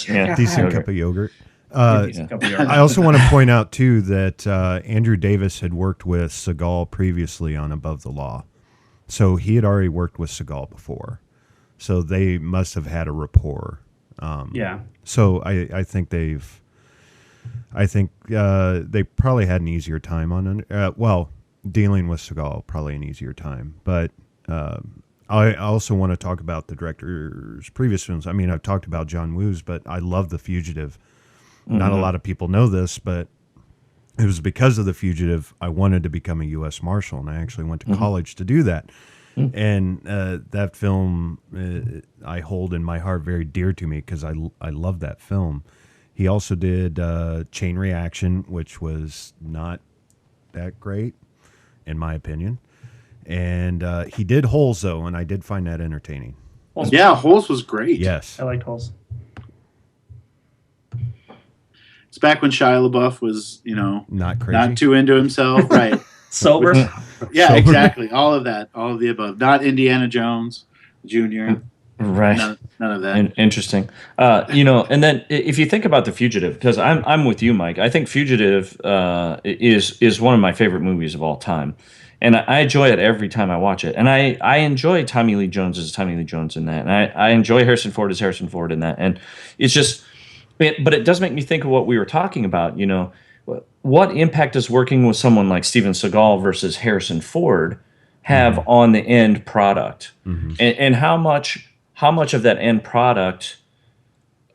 Yeah. Decent cup of yogurt. I also want to point out too that Andrew Davis had worked with Seagal previously on Above the Law, so he had already worked with Seagal before, so they must have had a rapport. So I think they probably had an easier time on dealing with Seagal, probably an easier time. But I also want to talk about the director's previous films. I mean, I've talked about John Woo's, but I love The Fugitive. Not a lot of people know this, but it was because of The Fugitive I wanted to become a U.S. Marshal, and I actually went to college to do that. And that film I hold in my heart very dear to me because I love that film. He also did Chain Reaction, which was not that great, in my opinion. And he did Holes, though, and I did find that entertaining. Holes was great. Yes. I liked Holes. It's back when Shia LaBeouf was, not crazy, not too into himself, right? Sober. Yeah, Sober. Exactly. All of that, all of the above. Not Indiana Jones Jr. Right. None of that. Interesting. And then if you think about The Fugitive, because I'm with you, Mike. I think Fugitive is one of my favorite movies of all time. And I enjoy it every time I watch it. And I enjoy Tommy Lee Jones as Tommy Lee Jones in that. And I enjoy Harrison Ford as Harrison Ford in that. And it's just... But it does make me think of what we were talking about. What impact does working with someone like Steven Seagal versus Harrison Ford have on the end product, and how much of that end product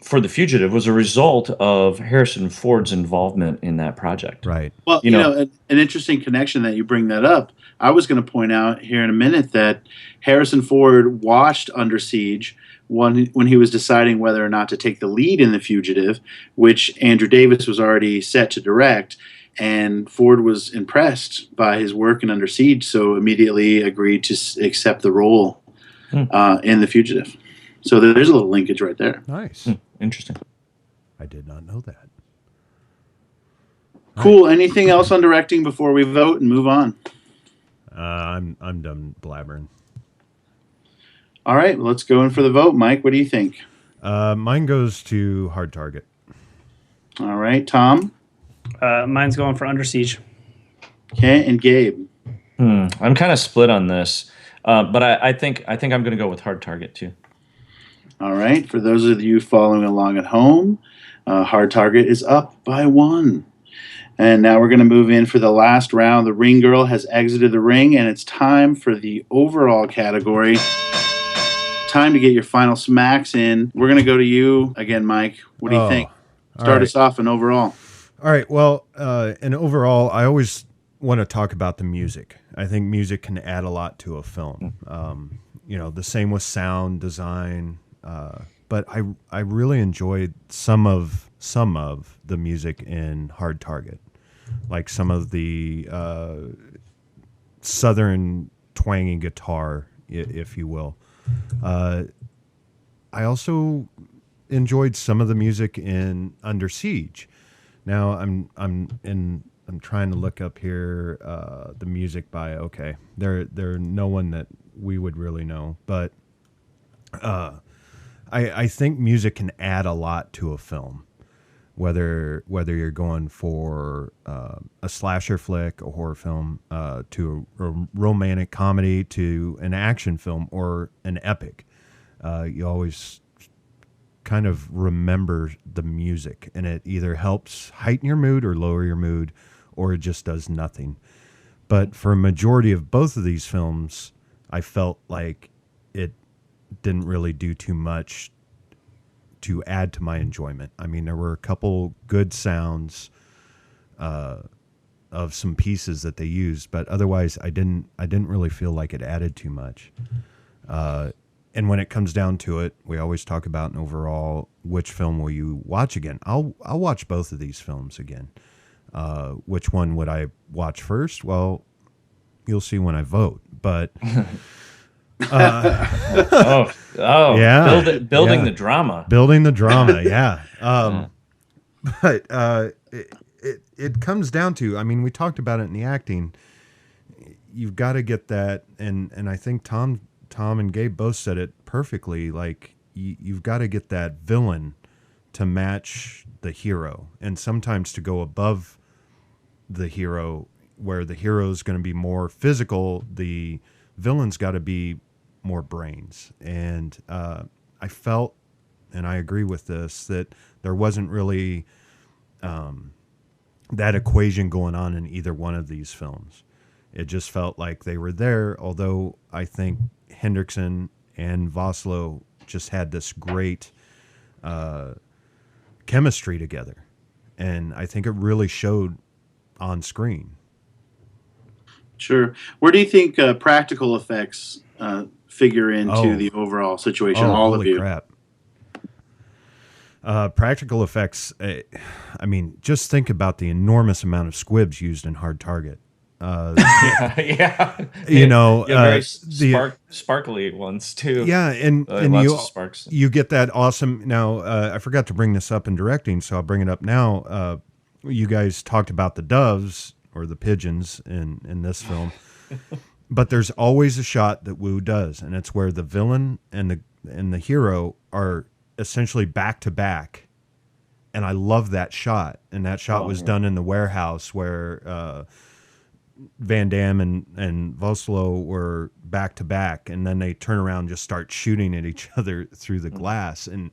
for The Fugitive was a result of Harrison Ford's involvement in that project? Right. Well, an interesting connection that you bring that up. I was going to point out here in a minute that Harrison Ford watched Under Siege when he was deciding whether or not to take the lead in The Fugitive, which Andrew Davis was already set to direct, and Ford was impressed by his work in Under Siege, so immediately agreed to accept the role in The Fugitive. So there's a little linkage right there. Nice. Interesting. I did not know that. Cool. Anything else on directing before we vote and move on? I'm done blabbering. All right, let's go in for the vote. Mike, what do you think? Mine goes to Hard Target. All right, Tom. Mine's going for Under Siege. Okay, and Gabe. I'm kind of split on this, but I think I'm going to go with Hard Target too. All right, for those of you following along at home, Hard Target is up by 1. And now we're going to move in for the last round. The ring girl has exited the ring, and it's time for the overall category. Time to get your final smacks in. We're going to go to you again, Mike. What do you think? Start us off in overall. All right. Well, in overall, I always want to talk about the music. I think music can add a lot to a film. The same with sound design. But I really enjoyed some of the music in Hard Target, like some of the southern twangy guitar, if you will. I also enjoyed some of the music in Under Siege. Now I'm trying to look up here the music by they're no one that we would really know, but I think music can add a lot to a film, whether you're going for a slasher flick, a horror film, to a romantic comedy, to an action film or an epic. You always kind of remember the music, and it either helps heighten your mood or lower your mood, or it just does nothing. But for a majority of both of these films, I felt like it didn't really do too much to add to my enjoyment. I mean, there were a couple good sounds of some pieces that they used, but otherwise I didn't really feel like it added too much. And when it comes down to it, we always talk about an overall, which film will you watch again? I'll watch both of these films again. Which one would I watch first? Well, you'll see when I vote. But yeah, building the drama, yeah. But it comes down to, I mean, we talked about it in the acting. You've got to get that, and I think Tom and Gabe both said it perfectly. Like, you've got to get that villain to match the hero, and sometimes to go above the hero, where the hero is going to be more physical, the villain's got to be more brains. And I felt, and I agree with this, that there wasn't really that equation going on in either one of these films. It just felt like they were there, although I think Hendrickson and Vosloo just had this great chemistry together. And I think it really showed on screen. Sure. Where do you think practical effects figure into the overall situation? All of you. Crap. Practical effects. I mean, just think about the enormous amount of squibs used in Hard Target. Yeah. You know, very sparkly ones too. Yeah, and lots of sparks. You get that awesome. Now, I forgot to bring this up in directing, so I'll bring it up now. You guys talked about the doves or the pigeons in this film, but there's always a shot that Wu does, and it's where the villain and the hero are essentially back to back, and I love that shot. And that shot was done in the warehouse where Van Damme and Vosloo were back to back, and then they turn around and just start shooting at each other through the glass. And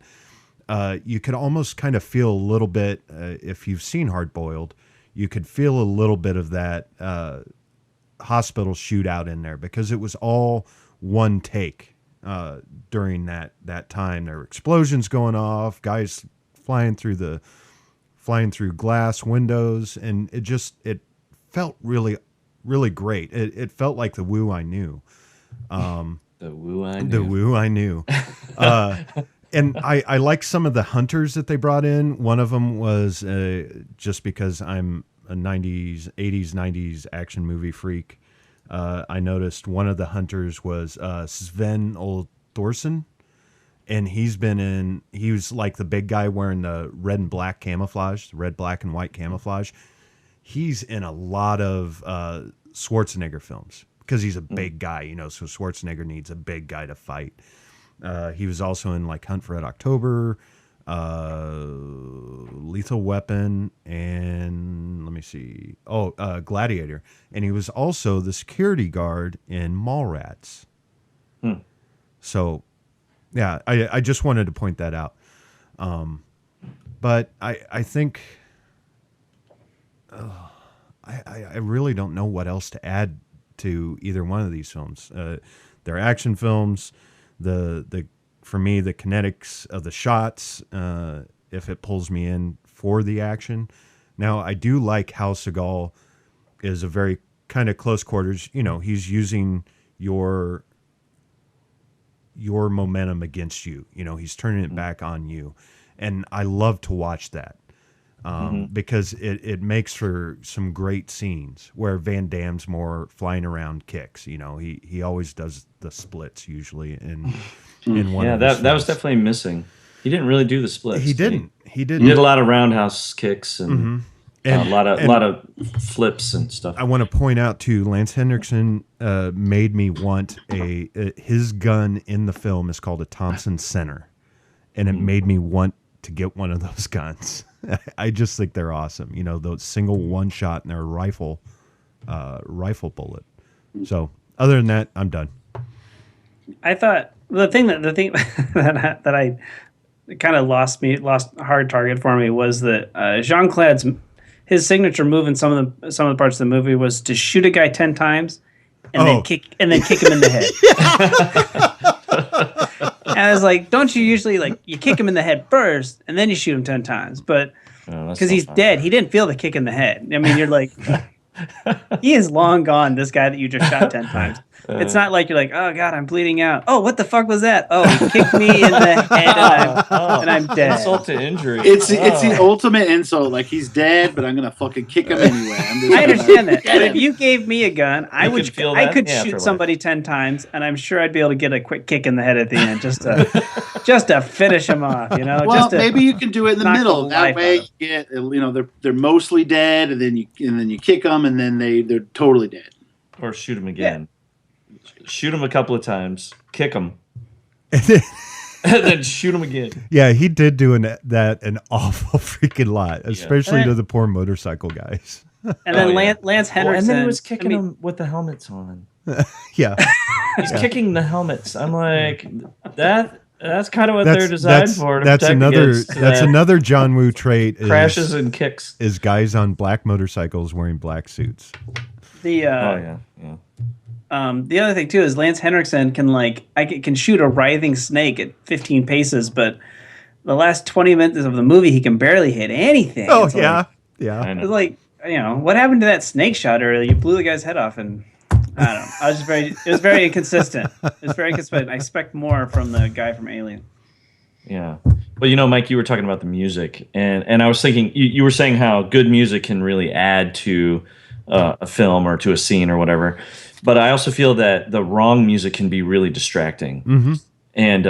you could almost kind of feel a little bit, if you've seen Hard Boiled, you could feel a little bit of that hospital shootout in there, because it was all one take during that time. There were explosions going off, guys flying through glass windows, and it felt really, really great. It felt like the Wu I knew. The Wu I knew. And I like some of the hunters that they brought in. One of them was, just because I'm a 80s, 90s action movie freak, I noticed one of the hunters was Sven Old Thorson. And he was like the big guy wearing the red and black camouflage, red, black, and white camouflage. He's in a lot of Schwarzenegger films because he's a big guy, so Schwarzenegger needs a big guy to fight. He was also in like Hunt for Red October, Lethal Weapon, and let me see. Gladiator. And he was also the security guard in Mallrats. So, yeah, I just wanted to point that out. But I think I really don't know what else to add to either one of these films. They're action films. For me, the kinetics of the shots, if it pulls me in for the action. Now, I do like how Seagal is a very kind of close quarters. He's using your momentum against you. He's turning it back on you. And I love to watch that. Because it makes for some great scenes where Van Damme's more flying around kicks. He always does the splits usually in one. Yeah, that was definitely missing. He didn't really do the splits. He didn't. He did a lot of roundhouse kicks and a lot of flips and stuff. I want to point out too, Lance Henriksen made me want his gun in the film is called a Thompson Center, and it made me want to get one of those guns. I just think they're awesome. Those single one shot in their rifle bullet. So other than that, I'm done. I thought the thing that kind of lost a hard target for me was that Jean-Claude's his signature move in some of the parts of the movie was to shoot a guy 10 times and then kick him in the head. And I was like, don't you usually you kick him in the head first and then you shoot him 10 times? But because he's dead, he didn't feel the kick in the head. I mean, you're like, he is long gone. This guy that you just shot 10 times. It's not like you're like, oh God, I'm bleeding out. Oh, what the fuck was that? Oh, he kicked me in the head and I'm dead. Insult to injury. It's the ultimate insult. Like, he's dead, but I'm gonna fucking kick him anyway. I understand that. But if you gave me a gun, I could Yeah, shoot somebody 10 times, and I'm sure I'd be able to get a quick kick in the head at the end, just to finish him off. You know. Well, maybe you can do it in the middle. That way, you life get they're mostly dead, and then you kick them, and then they're totally dead. Or shoot them again. Yeah. Shoot him a couple of times, kick him, and then shoot him again. Yeah, he did do that an awful freaking lot, especially to the poor motorcycle guys. And then Lance Henriksen. And then he was kicking them with the helmets on. Yeah. He's kicking the helmets. I'm like, that's kind of what they're designed for. That's another John Woo trait. Crashes and kicks. Is guys on black motorcycles wearing black suits. The other thing too is Lance Henriksen can shoot a writhing snake at 15 paces, but the last 20 minutes of the movie he can barely hit anything. Oh yeah. It's like, what happened to that snake shot earlier? You blew the guy's head off, and I don't know. It was very inconsistent. It's very inconsistent. I expect more from the guy from Alien. Yeah. Well, Mike, you were talking about the music, and I was thinking you were saying how good music can really add to a film or to a scene or whatever. But I also feel that the wrong music can be really distracting. Mm-hmm. And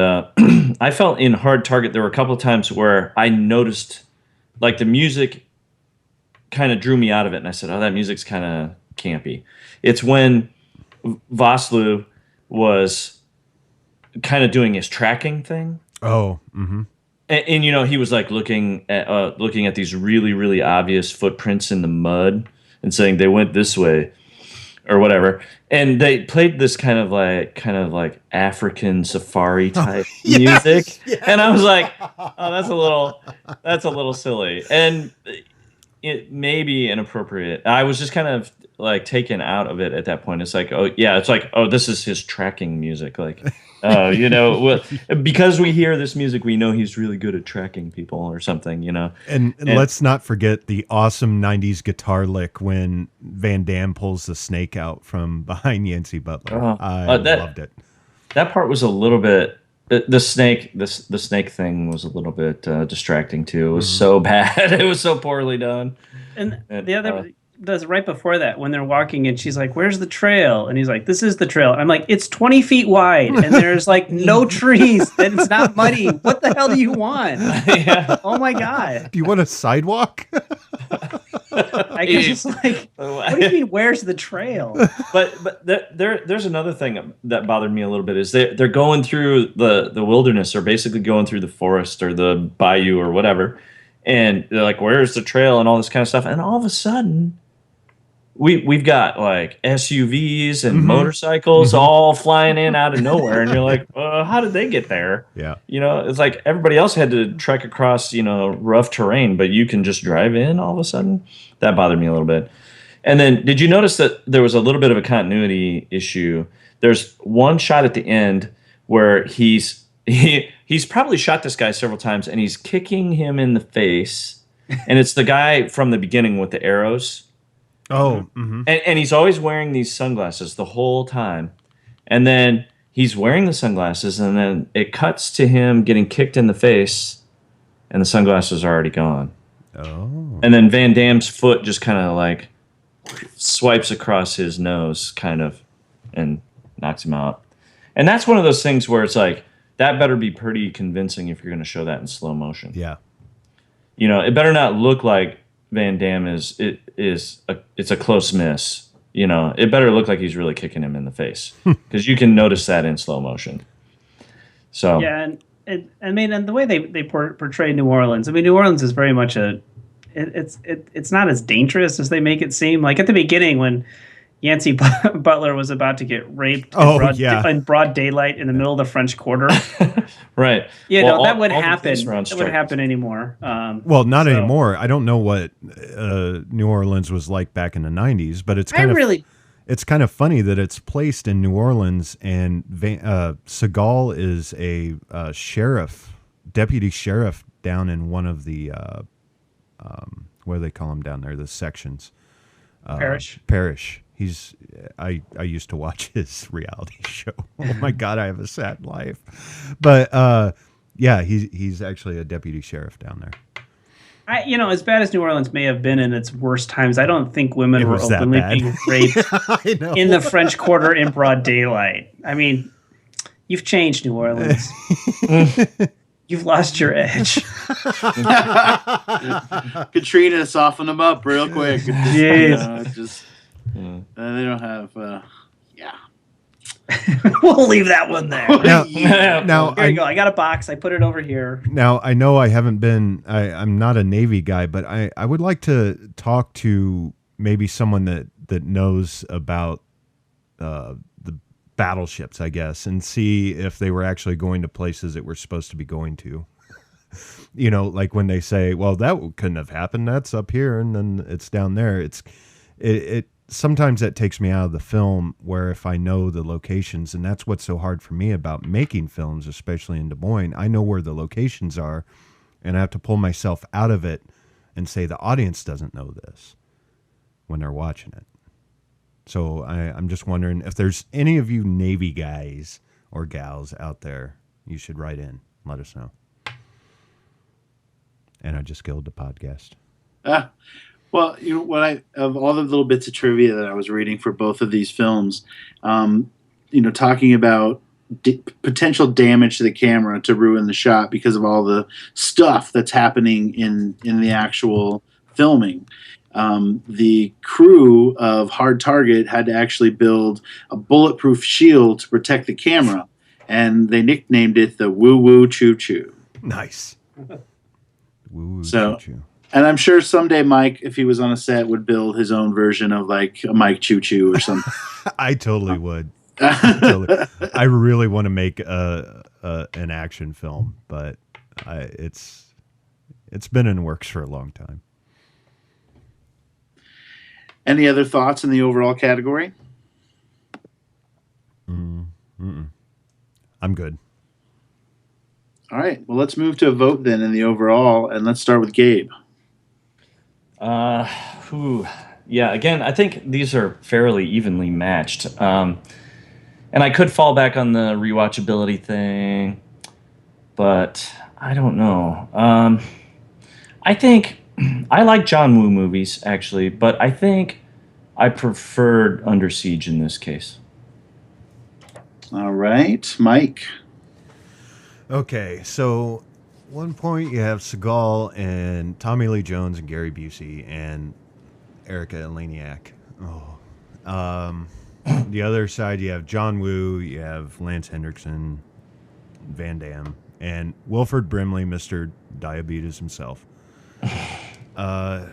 I felt in Hard Target there were a couple of times where I noticed the music kind of drew me out of it. And I said, oh, that music's kind of campy. It's when Vosloo was kind of doing his tracking thing. Oh, mm-hmm. And he was looking at these really, really obvious footprints in the mud and saying they went this way or whatever. And they played this kind of like African safari type music. Yes. And I was like, oh, that's a little silly. And it may be inappropriate. I was just kind of taken out of it at that point. It's like, this is his tracking music. Because we hear this music, we know he's really good at tracking people or something, And let's not forget the awesome 90s guitar lick when Van Damme pulls the snake out from behind Yancey Butler. I loved it. That part was a little bit... The snake thing was a little bit distracting, too. It was so bad. It was so poorly done. And the other... That's right before that when they're walking and she's like, where's the trail? And he's like, this is the trail. I'm like, it's 20 feet wide and there's no trees and it's not muddy. What the hell do you want? Yeah. Oh my God. Do you want a sidewalk? I guess it's like, what do you mean, where's the trail? But there's another thing that bothered me a little bit is they're going through the wilderness or basically going through the forest or the bayou or whatever. And they're like, where's the trail and all this kind of stuff. And all of a sudden, we've got SUVs and motorcycles all flying in out of nowhere, and you're like, how did they get there? Yeah, it's like everybody else had to trek across rough terrain, but you can just drive in all of a sudden. That bothered me a little bit. And then, did you notice that there was a little bit of a continuity issue? There's one shot at the end where he's probably shot this guy several times, and he's kicking him in the face, and it's the guy from the beginning with the arrows. Oh, mm-hmm. And he's always wearing these sunglasses the whole time. And then he's wearing the sunglasses, and then it cuts to him getting kicked in the face, and the sunglasses are already gone. Oh. And then Van Damme's foot just kind of swipes across his nose, kind of, and knocks him out. And that's one of those things where it's like, that better be pretty convincing if you're going to show that in slow motion. Yeah. It better not look like Van Damme it's a close miss. It better look like he's really kicking him in the face because you can notice that in slow motion. So yeah, and the way they portray New Orleans. I mean, New Orleans is very much it's not as dangerous as they make it seem. Like at the beginning when Yancey Butler was about to get raped in broad daylight in the middle of the French Quarter. Right. That would happen. It wouldn't happen anymore. Not anymore. I don't know what New Orleans was like back in the 90s, but it's kind of funny that it's placed in New Orleans, and Seagal is a deputy sheriff down in one of the what do they call them down there? The sections. Parish. I used to watch his reality show. Oh my God, I have a sad life. But he's actually a deputy sheriff down there. As bad as New Orleans may have been in its worst times, I don't think women were openly being raped in the French Quarter in broad daylight. I mean, you've changed, New Orleans. You've lost your edge. Katrina, soften them up real quick. Jeez. They don't have. We'll leave that one there. Now here you go. I got a box. I put it over here. Now, I know I haven't been. I'm not a Navy guy, but I would like to talk to maybe someone that knows about the battleships, I guess, and see if they were actually going to places that we're supposed to be going to. Like when they say, "Well, that couldn't have happened. That's up here, and then it's down there." It sometimes that takes me out of the film, where if I know the locations, and that's what's so hard for me about making films, especially in Des Moines. I know where the locations are, and I have to pull myself out of it and say the audience doesn't know this when they're watching it. So I'm just wondering if there's any of you Navy guys or gals out there, you should write in, let us know. And I just killed the podcast. Well, of all the little bits of trivia that I was reading for both of these films, talking about potential damage to the camera to ruin the shot because of all the stuff that's happening in the actual filming. The crew of Hard Target had to actually build a bulletproof shield to protect the camera, and they nicknamed it the Woo Woo Choo Choo. Nice. Woo Woo Choo Choo. And I'm sure someday Mike, if he was on a set, would build his own version of like a Mike Choo Choo or something. I totally would. I really want to make an action film, but it's been in the works for a long time. Any other thoughts in the overall category? I'm good. All right. Well, let's move to a vote then in the overall, and let's start with Gabe. Again, I think these are fairly evenly matched. And I could fall back on the rewatchability thing, but I don't know. I think I like John Woo movies, actually, but I think I preferred Under Siege in this case. All right, Mike. Okay, so one point you have Seagal and Tommy Lee Jones and Gary Busey and Erica Eleniak. The other side you have John Woo, you have Lance Hendrickson, Van Damme, and Wilford Brimley, Mr. Diabetes himself. I'm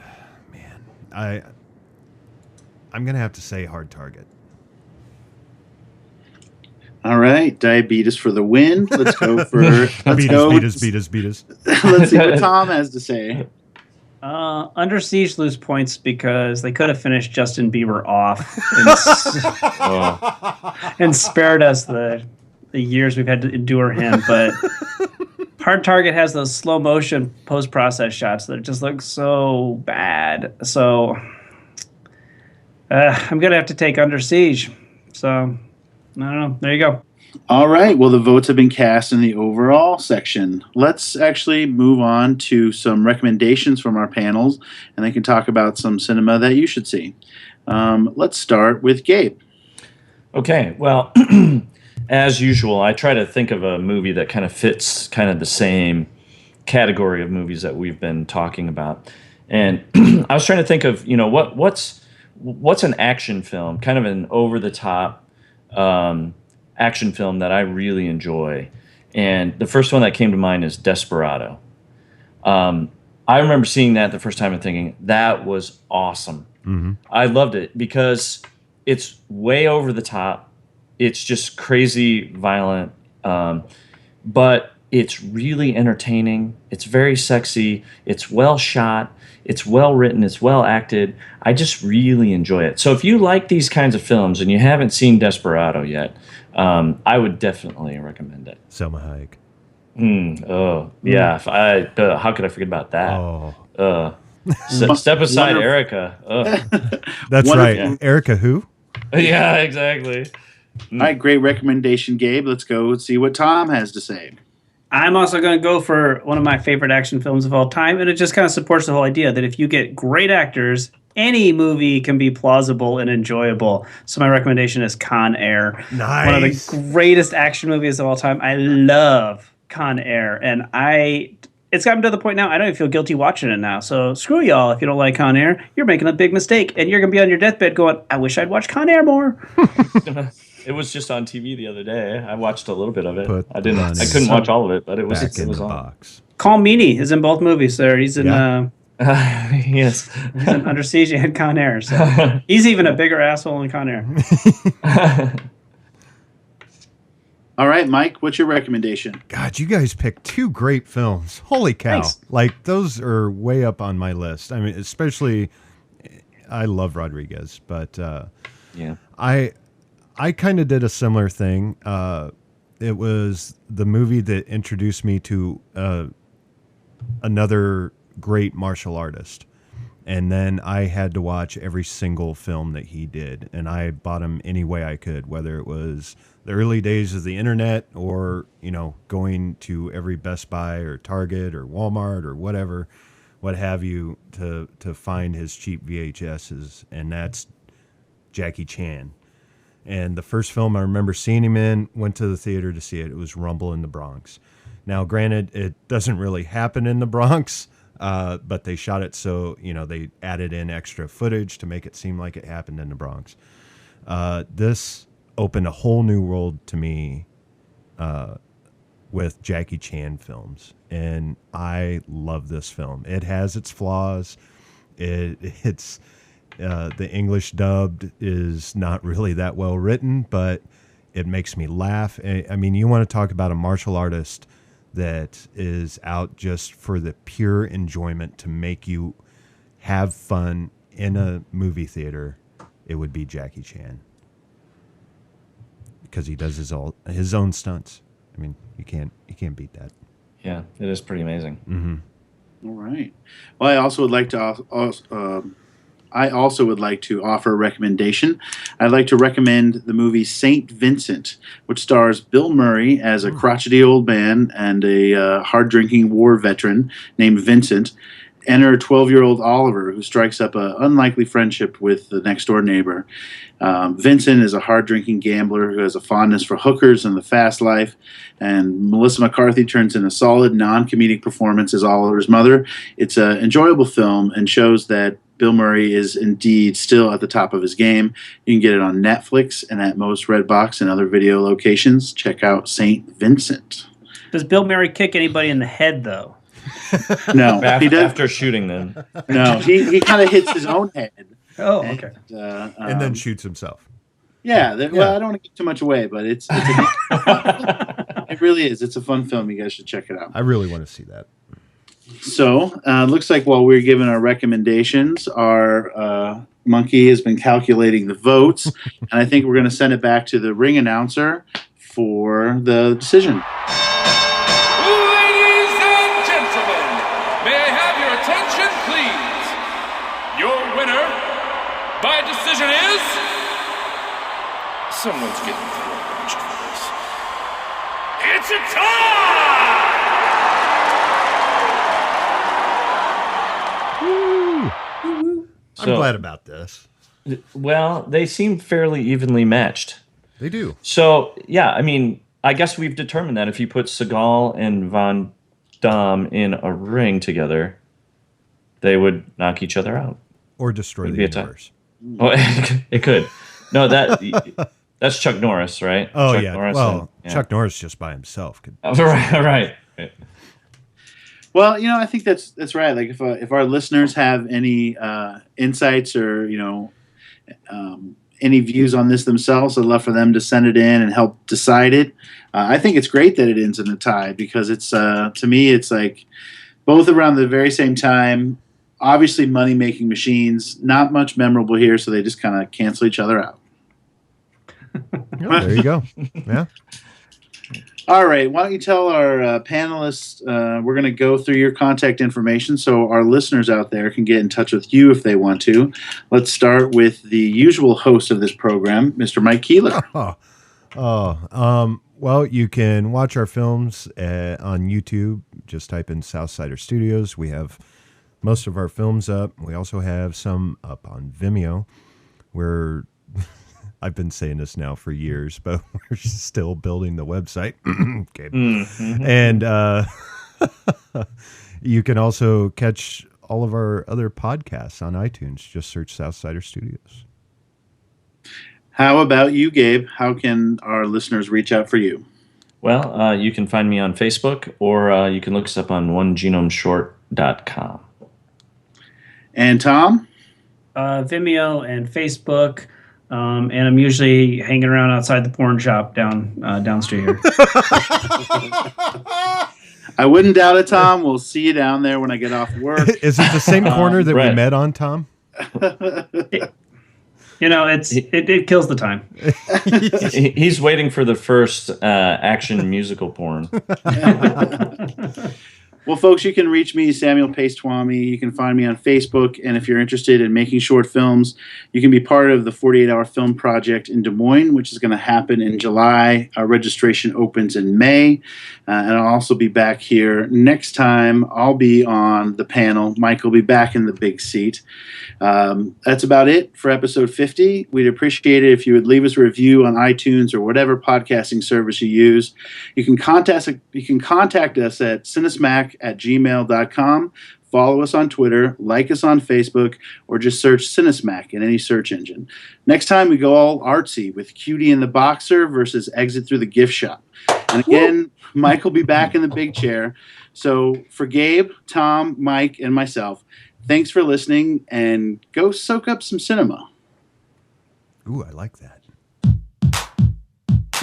gonna have to say Hard Target. All right, Diabetes for the win. Let's go for beat us. Let's see what Tom has to say. Under Siege lose points because they could have finished Justin Bieber off and spared us the years we've had to endure him. But Hard Target has those slow motion post-process shots that just look so bad. So I'm going to have to take Under Siege. So I don't know. There you go. All right. Well, the votes have been cast in the overall section. Let's actually move on to some recommendations from our panels, and they can talk about some cinema that you should see. Let's start with Gabe. Okay. Well, as usual, I try to think of a movie that kind of fits kind of the same category of movies that we've been talking about. And I was trying to think of, what's an action film, kind of an over-the-top action film that I really enjoy. And the first one that came to mind is Desperado. I remember seeing that the first time and thinking, that was awesome. Mm-hmm. I loved it because it's way over the top. It's just crazy violent, but it's really entertaining. It's very sexy. It's well shot. It's well written. It's well acted. I just really enjoy it. So if you like these kinds of films and you haven't seen Desperado yet, I would definitely recommend it. Selma Hayek. Yeah. How could I forget about that? Step aside, Erica. That's Wonderful. right. Yeah. Erica who? Yeah, exactly. All right, great recommendation, Gabe. Let's go see what Tom has to say. I'm also going to go for one of my favorite action films of all time, and it just kind of supports the whole idea that if you get great actors, any movie can be plausible and enjoyable. So my recommendation is Con Air. Nice. One of the greatest action movies of all time. I love Con Air, and it's gotten to the point now I don't even feel guilty watching it now. So screw y'all if you don't like Con Air. You're making a big mistake, and you're going to be on your deathbed going, I wish I'd watched Con Air more. It was just on TV the other day. I watched a little bit of it. Put I money couldn't watch all of it, but it was Back in the on. box. Colm Meaney is in both movies, sir. He's in Yes. he's in Under Siege and Con Air. So he's even a bigger asshole in Con Air. All right, Mike, what's your recommendation? God, you guys picked two great films. Holy cow. Thanks. Like, those are way up on my list. I mean, especially, I love Rodriguez, but Yeah. I kind of did a similar thing. It was the movie that introduced me to another great martial artist. And then I had to watch every single film that he did. And I bought him any way I could, whether it was the early days of the internet or, going to every Best Buy or Target or Walmart or whatever, what have you, to find his cheap VHSs. And that's Jackie Chan. And the first film I remember seeing him in, went to the theater to see it. It was Rumble in the Bronx. Now, granted, it doesn't really happen in the Bronx, but they shot it so, they added in extra footage to make it seem like it happened in the Bronx. This opened a whole new world to me with Jackie Chan films. And I love this film. It has its flaws. It's... the English dubbed is not really that well written, but it makes me laugh. I mean, you want to talk about a martial artist that is out just for the pure enjoyment to make you have fun in a movie theater, it would be Jackie Chan. Because he does his own stunts. I mean, you can't beat that. Yeah, it is pretty amazing. Mm-hmm. All right. Well, I also would like to offer a recommendation. I'd like to recommend the movie St. Vincent, which stars Bill Murray as a crotchety old man and a hard-drinking war veteran named Vincent. Enter 12-year-old Oliver, who strikes up an unlikely friendship with the next-door neighbor. Vincent is a hard-drinking gambler who has a fondness for hookers and the fast life, and Melissa McCarthy turns in a solid, non-comedic performance as Oliver's mother. It's an enjoyable film and shows that Bill Murray is indeed still at the top of his game. You can get it on Netflix and at most Redbox and other video locations. Check out St. Vincent. Does Bill Murray kick anybody in the head, though? No, he does. After shooting them. No, he kind of hits his own head. Oh, okay. And then shoots himself. Yeah, well, I don't want to give too much away, but it really is. It's a fun film. You guys should check it out. I really want to see that. So, looks like while we're giving our recommendations, our monkey has been calculating the votes, and I think we're going to send it back to the ring announcer for the decision. Ladies and gentlemen, may I have your attention, please? Your winner by decision is... Someone's getting through a bunch of this. It's a tie! I'm glad about this. Well, they seem fairly evenly matched. They do. So, yeah, I mean, I guess we've determined that if you put Seagal and Van Damme in a ring together, they would knock each other out. Or destroy the be a tie. universe. Oh, it could. No, that's Chuck Norris, right? Oh, Chuck yeah. Norris Well, and- Chuck Norris just by himself could. Right. Well, I think that's right. Like if our listeners have any insights or any views on this themselves. I'd love for them to send it in and help decide it. I think it's great that it ends in a tie because it's to me it's like both around the very same time. Obviously, money-making machines. Not much memorable here, so they just kind of cancel each other out. Oh, there you go. Yeah. All right. Why don't you tell our panelists? We're going to go through your contact information so our listeners out there can get in touch with you if they want to. Let's start with the usual host of this program, Mr. Mike Keeler. Well, you can watch our films on YouTube. Just type in Southsider Studios. We have most of our films up. We also have some up on Vimeo. I've been saying this now for years, but we're still building the website. Okay. Mm-hmm. And you can also catch all of our other podcasts on iTunes. Just search Southsider Studios. How about you, Gabe? How can our listeners reach out for you? Well, you can find me on Facebook, or you can look us up on onegenomeshort.com. And Tom? Vimeo and Facebook. And I'm usually hanging around outside the porn shop down street here. I wouldn't doubt it, Tom. We'll see you down there when I get off work. Is it the same corner that we met on, Tom? It kills the time. He's waiting for the first action musical porn. Well, folks, you can reach me, Samuel Pace Twamy. You can find me on Facebook. And if you're interested in making short films, you can be part of the 48-Hour Film Project in Des Moines, which is going to happen in July. Our registration opens in May. And I'll also be back here next time. I'll be on the panel. Mike will be back in the big seat. That's about it for episode 50. We'd appreciate it if you would leave us a review on iTunes or whatever podcasting service you use. You can contact us at cinesmac@gmail.com. Follow us on Twitter, like us on Facebook, or just search Cinesmac in any search engine. Next time we go all artsy with Cutie and the Boxer versus Exit Through the Gift Shop. And again, Mike will be back in the big chair. So for Gabe, Tom, Mike, and myself, thanks for listening, and go soak up some cinema. Ooh, I like that.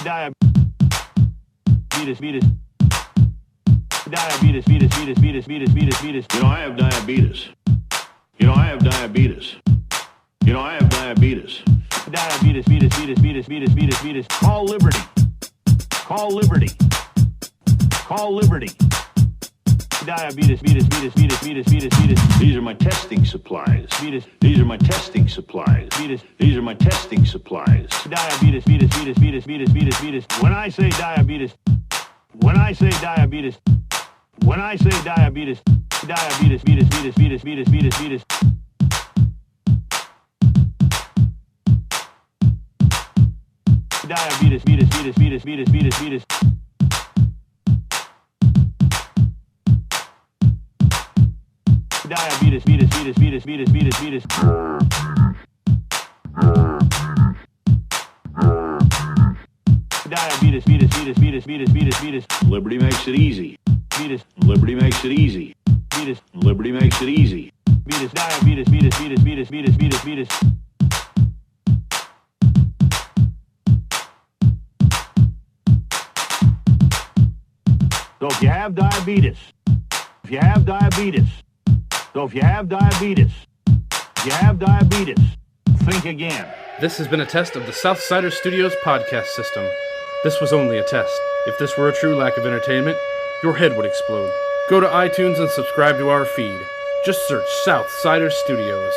Diabetes. You know, I have diabetes. Diabetes. Call Liberty. Diabetes. These are my testing supplies. Diabetes. When I say diabetes. Liberty makes it easy. Diabetes. So if you have diabetes, think again. This has been a test of the Southsider Studios podcast system. This was only a test. If this were a true lack of entertainment, your head would explode. Go to iTunes and subscribe to our feed. Just search Southsider Studios.